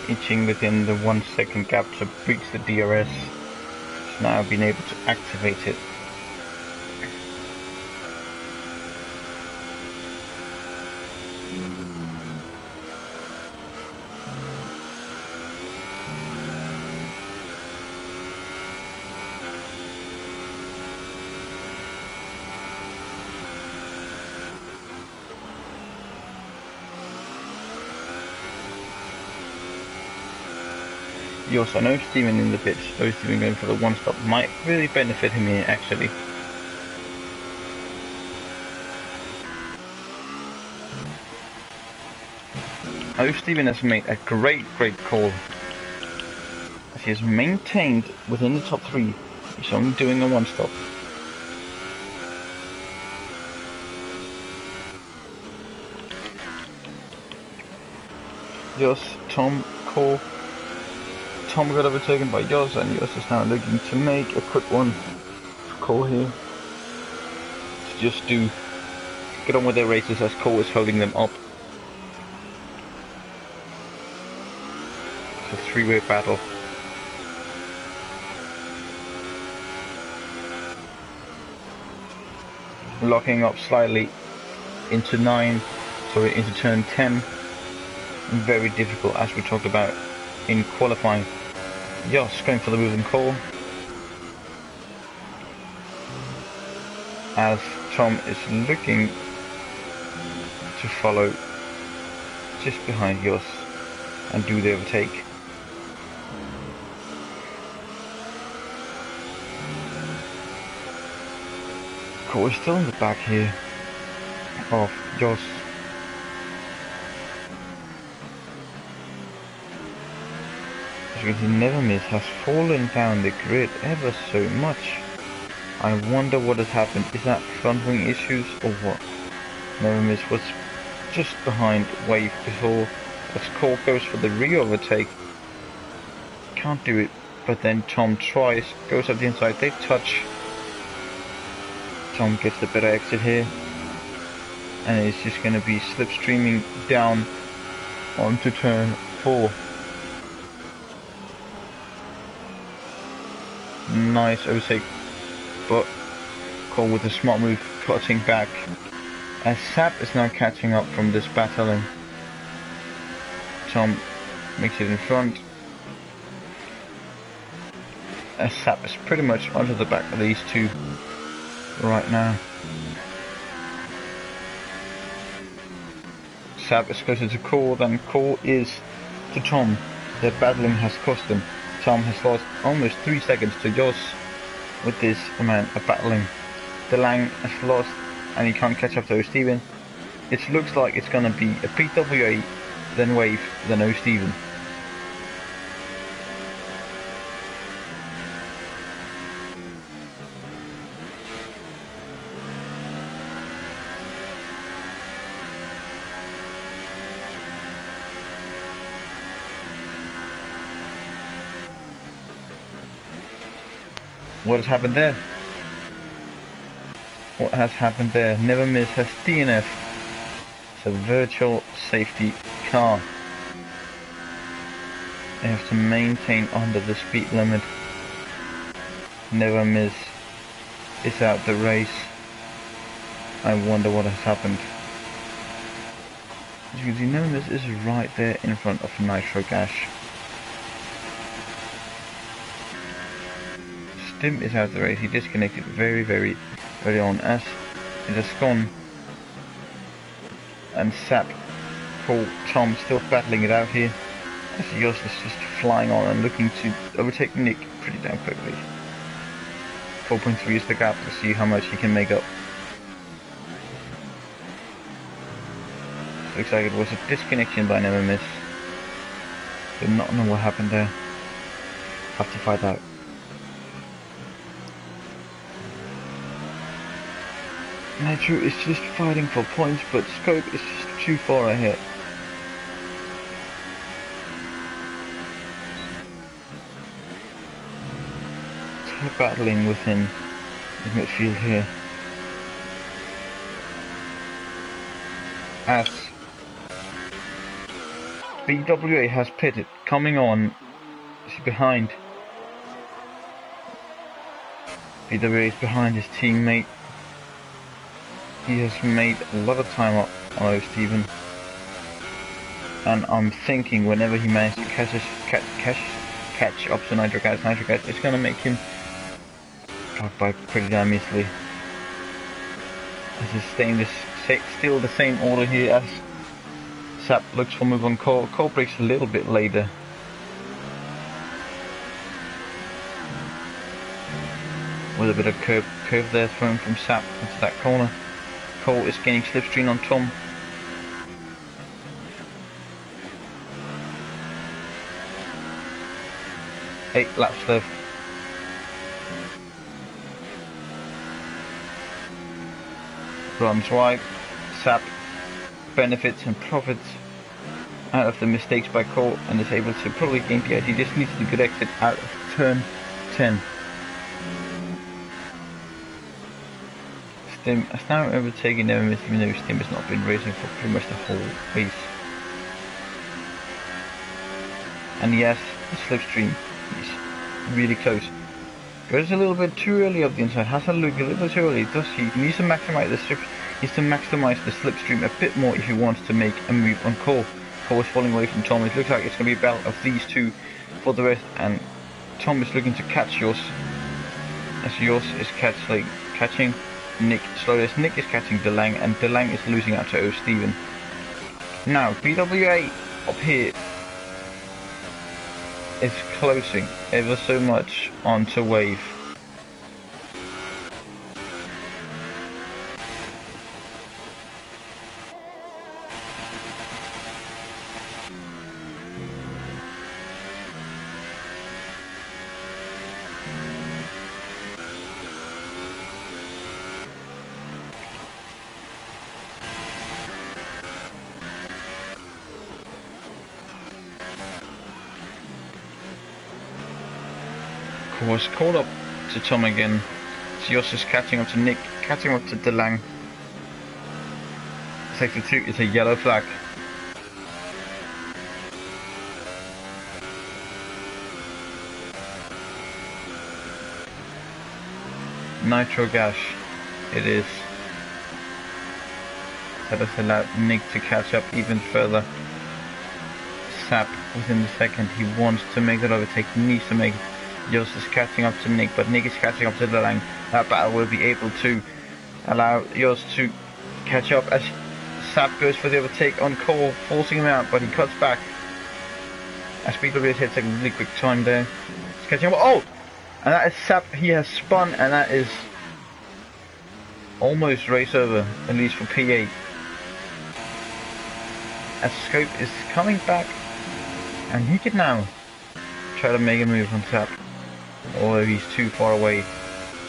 Inching within the 1 second gap to breach the DRS. It's now been able to activate it. Yoss, I know Steven in the pits. Steven going for the one stop might really benefit him here actually. Steven has made a great call. As he has maintained within the top 3. He's only doing a one stop. Yoss, Tom, Cole. Tom got overtaken by Yoss, and Yoss is now looking to make a quick one for Cole here. To just get on with their races as Cole is holding them up. It's a three-way battle. Locking up slightly into into turn 10. Very difficult, as we talked about in qualifying. Yoss going for the moving call as Tom is looking to follow just behind Yoss and do the overtake. Cole is still in the back here of Yoss. As you can see, Never Miss has fallen down the grid ever so much. I wonder what has happened. Is that front wing issues or what? Never Miss was just behind Wave before, as Cole goes for the re-overtake. Can't do it, but then Tom tries, goes up the inside, they touch. Tom gets the better exit here, and it's just going to be slipstreaming down onto turn 4. Nice overtake, but Cole with a smart move, cutting back, as Sap is now catching up from this battling. Tom makes it in front, as Sap is pretty much onto the back of these two right now. Sap is closer to Cole than Cole is to Tom. Their battling has cost them. Tom has lost almost 3 seconds to Yoss with this amount of battling. DeLang has lost and he can't catch up to Steven. It looks like it's gonna be a PWA, then Wave, then Steven. What has happened there? What has happened there? Never Miss has DNF. It's a virtual safety car. They have to maintain under the speed limit. Never Miss is out the race. I wonder what has happened. As you can see, Never Miss is right there in front of Nitro Gas. Stim is out of the race. He disconnected very early on as it has gone. And Sap, Cole, Tom still battling it out here. As Yoss is just flying on and looking to overtake Nick pretty damn quickly. 4.3 is the gap to see how much he can make up. Looks like it was a disconnection by Never Miss. Do not know what happened there. Have to find out. Nitro is just fighting for points, but Scope is just too far ahead. They're battling within the midfield here. As BWA has pitted, coming on, is behind. BWA is behind his teammate. He has made a lot of time up on Steven, and I'm thinking whenever he manages to catch up to Nitro Gas, it's gonna make him drop by pretty damn easily. This is staying still the same order here as Sap looks for move on Cole. Cole breaks a little bit later. little bit of curve there thrown from Sap into that corner. Cole is gaining slipstream on Tom. Eight laps left. Runs wide. Sap benefits and profits out of the mistakes by Cole and is able to probably gain PS. He just needs a good exit out of turn 10. Stim has now overtaken Never Miss, even though Stim has not been racing for pretty much the whole race. And yes, the slipstream is really close. Goes a little bit too early up the inside, has a look a little bit too early, does he? He needs to maximize the slipstream a bit more if he wants to make a move on Cole. Cole is falling away from Tom. It looks like it's going to be a battle of these two for the rest, and Tom is looking to catch yours, as yours is catching Nick slowly as Nick is catching DeLang, and DeLang is losing out to O. Steven. Now, BWA up here is closing ever so much onto Wave. Was caught up to Tom again. Sios is catching up to Nick, catching up to DeLang. Sector 2 is a yellow flag. Nitro gas, it is. That has allowed Nick to catch up even further. Sap within the second, he wants to make that overtake, he needs to make it. Yost is catching up to Nick, but Nick is catching up to DeLang. That battle will be able to allow Yost to catch up as Sap goes for the overtake on Cole, forcing him out, but he cuts back. As BWS hits a really quick time there. He's catching up. Oh! And that is Sap. He has spun, and that is almost race over, at least for P8. As Scope is coming back, and he could now try to make a move on Sap. Although he's too far away.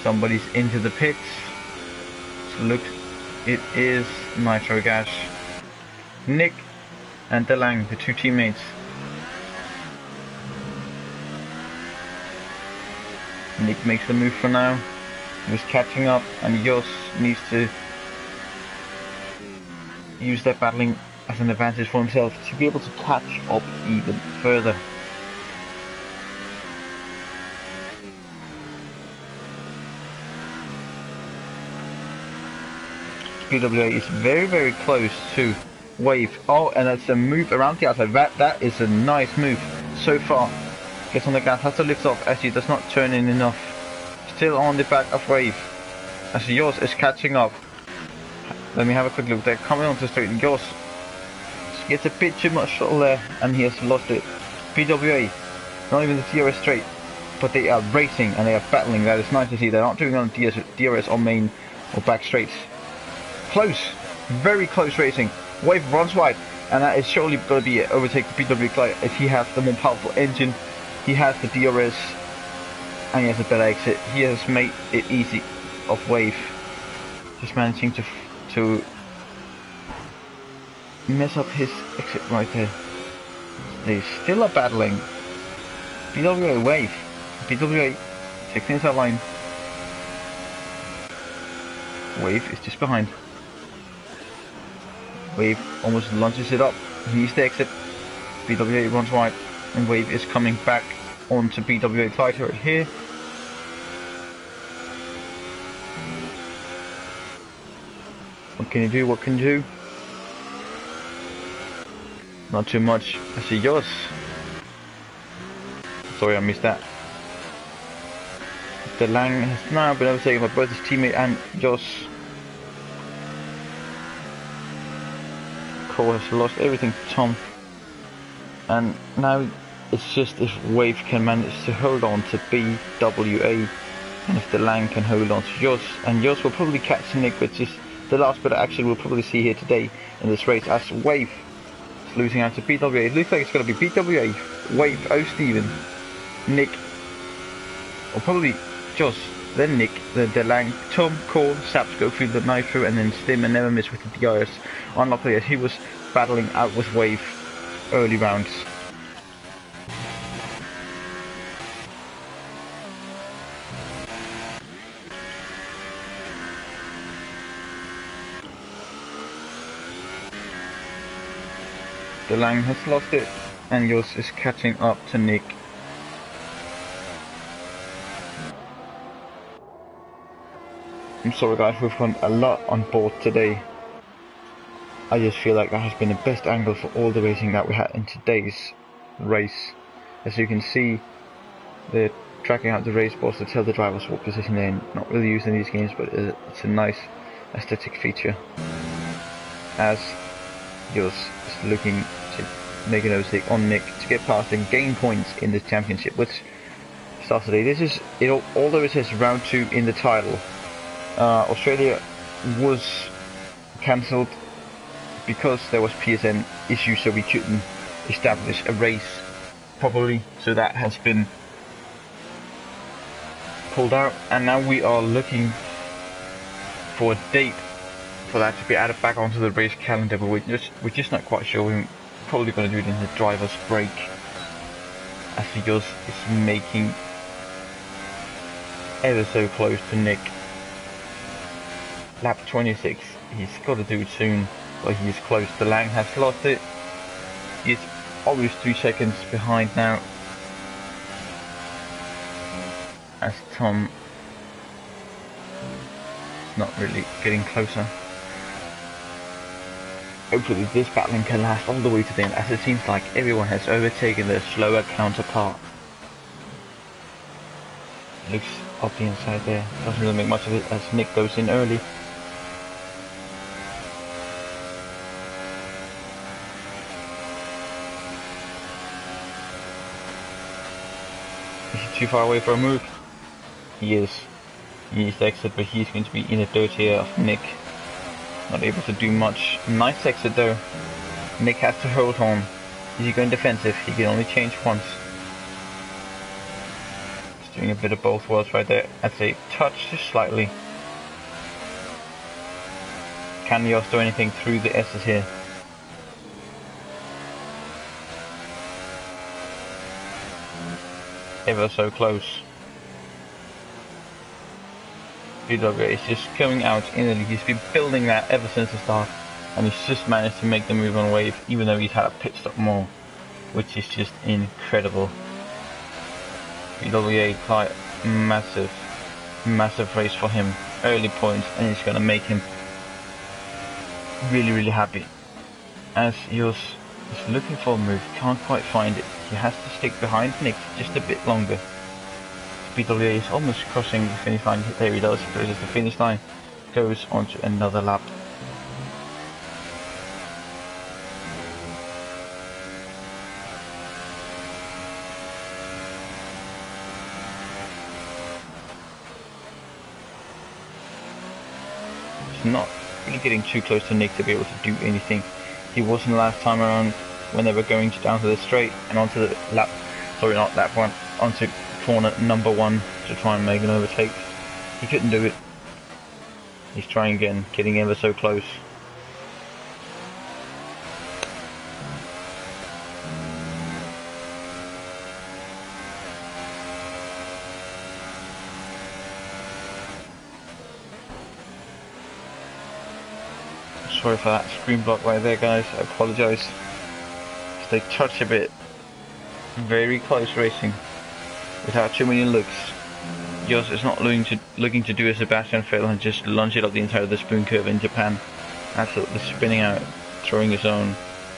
Somebody's into the pits. So look, it is Nitro Gas. Nick and DeLang, the two teammates. Nick makes the move for now. He was catching up, and Jos needs to use that battling as an advantage for himself to be able to catch up even further. BWA is very close to Wave. Oh, and that's a move around the outside. That is a nice move so far. Gets on the gas, has to lift off as he does not turn in enough. Still on the back of Wave as yours is catching up. Let me have a quick look. They're coming onto the straight, and yours gets a bit too much shuttle there, and he has lost it. BWA, not even the DRS straight, but they are racing and they are battling. That is nice to see. They're not doing on DRS or main or back straights. Close, very close racing. Wave runs wide, and that is surely going to be an overtake for BWA Clyde as he has the more powerful engine, he has the DRS, and he has a better exit. He has made it easy of Wave. Just managing to mess up his exit right there. They still are battling. BWA Wave. BWA taking his line. Wave is just behind. Wave almost launches it up. He needs to exit. BWA runs wide, and Wave is coming back onto BWA Clyde right here. What can you do? What can you do? Not too much. I see yours. Sorry, I missed that. DeLang has now been overtaken by both his teammate and Joss. Cole has lost everything to Tom, and now it's just if Wave can manage to hold on to BWA And if the Lang can hold on to Jos, and Jos will probably catch Nick, which is the last bit of action we'll probably see here today in this race, as Wave is losing out to BWA. It looks like it's going to be BWA, Wave, O. Steven, Nick, or probably Jos, then Nick, the Lang, Tom, Core, Saps go through the Nitro, and then Stim and Never Miss with the DRS. Unluckily, as he was battling out with Wave early rounds. The Lang has lost it, and Jos is catching up to Nick. I'm sorry guys, we've gone a lot on board today. I just feel like that has been the best angle for all the racing that we had in today's race. As you can see, they're tracking out the race boards to tell the drivers what position they're in. Not really used in these games, but it's a nice aesthetic feature. As Jos is looking to make an overtake on Nick to get past and gain points in the championship, which starts today. This is it. Although it says round 2 in the title, Australia was cancelled because there was PSN issues, so we couldn't establish a race properly. So that has been pulled out, and now we are looking for a date for that to be added back onto the race calendar, but we're just not quite sure. We're probably going to do it in the driver's break, as he is making ever so close to Nick. Lap 26, he's got to do it soon, but he is close. The Lang has lost it. He's almost 3 seconds behind now, as Tom is not really getting closer. Hopefully this battling can last all the way to the end, as it seems like everyone has overtaken their slower counterpart. Looks up the inside there, doesn't really make much of it as Nick goes in early. Is he too far away for a move? He is. He needs to exit, but he's going to be in the dirt here of Nick. Not able to do much. Nice exit though. Nick has to hold on. Is he going defensive? He can only change once. He's doing a bit of both worlds right there. I'd say touch just slightly. Can Jos do anything through the S's here? Ever so close. BWA is just coming out in the lead. He's been building that ever since the start, and he's just managed to make the move on Wave, even though he's had a pit stop more, which is just incredible. BWA quite massive race for him, early points, and it's gonna make him really happy. As Jos is looking for a move, can't quite find it. He has to stick behind Nick just a bit longer. BWA is almost crossing the finish line. There he does. He crosses the finish line, goes on to another lap. He's not really getting too close to Nick to be able to do anything. He wasn't last time around when they were going down to the straight and onto the lap, sorry not lap one, onto corner number 1 to try and make an overtake. He couldn't do it. He's trying again, getting ever so close. Sorry for that screen block right there guys, I apologise. They touch a bit. Very close racing without too many looks. Jos is not looking to do a Sebastian Vettel and just lunge it up the entire of the spoon curve in Japan. Absolutely spinning out, throwing his own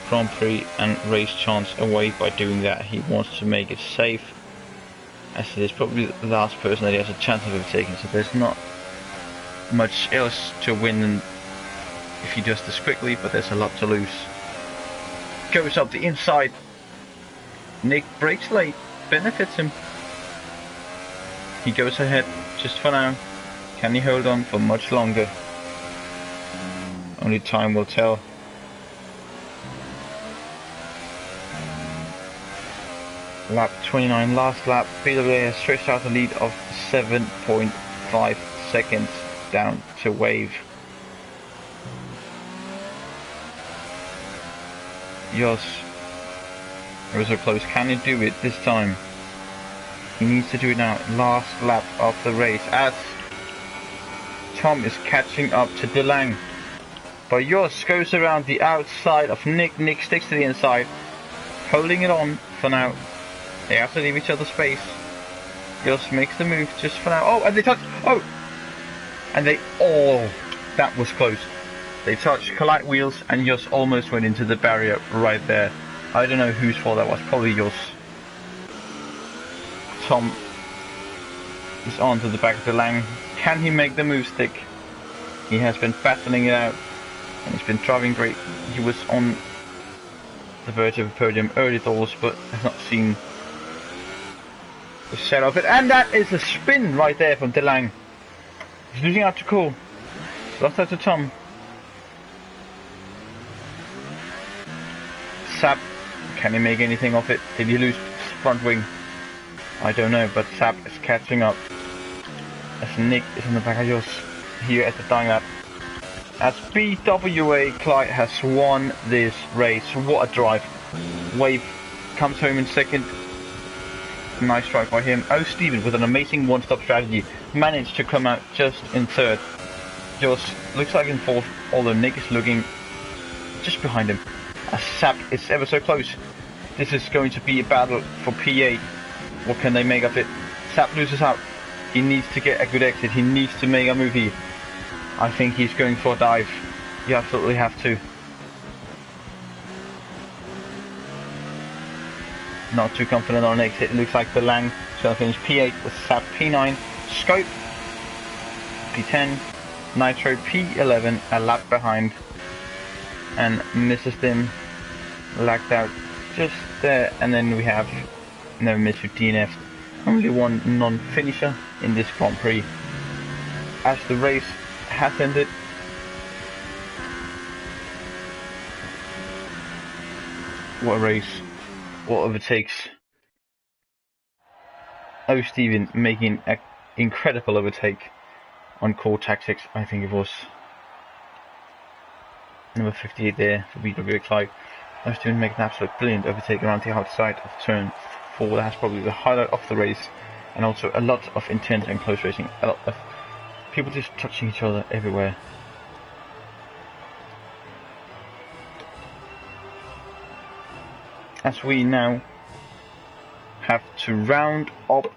Grand Prix and race chance away by doing that. He wants to make it safe, as it is probably the last person that he has a chance of overtaking, so there's not much else to win than if he does this quickly, but there's a lot to lose. Goes up the inside. Nick brakes late, benefits him. He goes ahead just for now. Can he hold on for much longer? Only time will tell. Lap 29, last lap. BWA has stretched out a lead of 7.5 seconds down to Wave. Jos, it was so close. Can he do it this time? He needs to do it now. Last lap of the race as Tom is catching up to DeLange. But Jos goes around the outside of Nick. Nick sticks to the inside, holding it on for now. They have to leave each other space. Jos makes the move just for now. Oh, and they touch. Oh! And they. Oh! That was close. They touched, collide wheels, and Jos almost went into the barrier right there. I don't know whose fault that was. Probably Jos. Tom is on to the back of DeLange. Can he make the move stick? He has been battling it out, and he's been driving great. He was on the verge of a podium early doors, but has not seen the set of it. And that is a spin right there from DeLange. He's losing out to Cole. Lost out to Tom. Sap, can he make anything of it? Did he lose front wing? I don't know, but Sap is catching up as Nick is in the back of Jos here at the dying lap. As BWA Clyde has won this race. What a drive. Wave comes home in second. Nice drive by him. Oh, Steven with an amazing one-stop strategy managed to come out just in third. Jos looks like in fourth, although Nick is looking just behind him. As Sap is ever so close. This is going to be a battle for P8. What can they make of it? Sap loses out. He needs to get a good exit. He needs to make a move here. I think he's going for a dive. You absolutely have to. Not too confident on exit. It looks like DeLange is going to finish P8 with Sap P9. Scope P10. Nitro P11, a lap behind. And misses them. Lagged out just there. And then we have never missed with DNF. Only one non-finisher in this Grand Prix. As the race has ended. What a race. What overtakes. Oh, Steven making an incredible overtake on Core Tactics. I think it was number 58 there for BWA Clyde. Oh, Steven making an absolute brilliant overtake around the outside of turn 4. That's probably the highlight of the race. And also a lot of intense and close racing. A lot of people just touching each other everywhere. As we now have to round up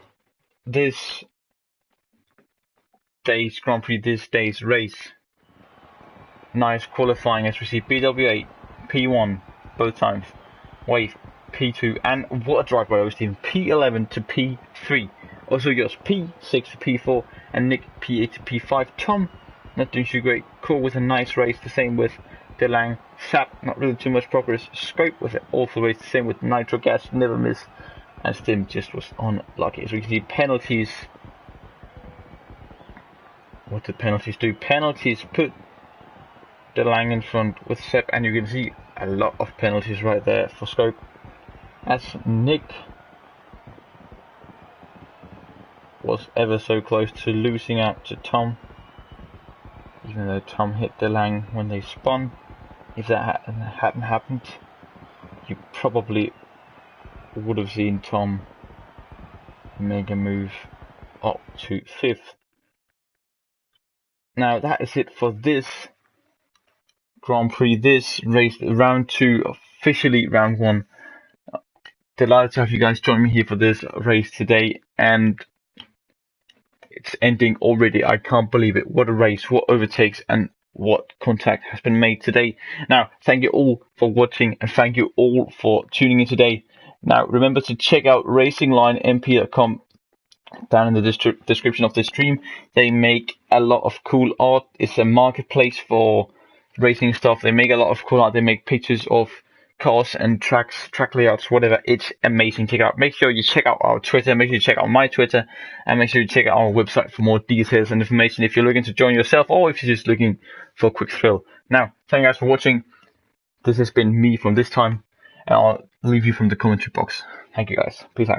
this day's Grand Prix, this day's race. Nice qualifying as we see BWA P1 both times, Wave P2, and what a drive by Austin, P11 to P3. Also Jos P6 to P4 and Nick P8 to P5. Tom not doing too great. Cool with a nice race, the same with DeLange. Sap not really too much progress. Scope with an awful race, the same with Nitro Gas, never miss. And Stim just was unlucky. As we can see, penalties. What did penalties do? Penalties put DeLange in front with Sep, and you can see a lot of penalties right there for Scope. As Nick was ever so close to losing out to Tom, even though Tom hit DeLange when they spun. If that hadn't happened, you probably would have seen Tom make a move up to 5th. Now that is it for this Grand Prix, this race, round 2, officially round 1. Delighted to have you guys join me here for this race today, and it's ending already. I can't believe it. What a race, what overtakes, and what contact has been made today. Now, thank you all for watching, and thank you all for tuning in today. Now, remember to check out racinglinemp.com down in the description of this stream. They make a lot of cool art. It's a marketplace for racing stuff. They make a lot of cool art. They make pictures of cars and track layouts, whatever. It's amazing. Check it out. Make sure you check out our Twitter. Make sure you check out my Twitter, and make sure you check out our website for more details and information if you're looking to join yourself or if you're just looking for a quick thrill. Now, thank you guys for watching. This has been me from this time, and I'll leave you from the commentary box. Thank you guys. Peace out.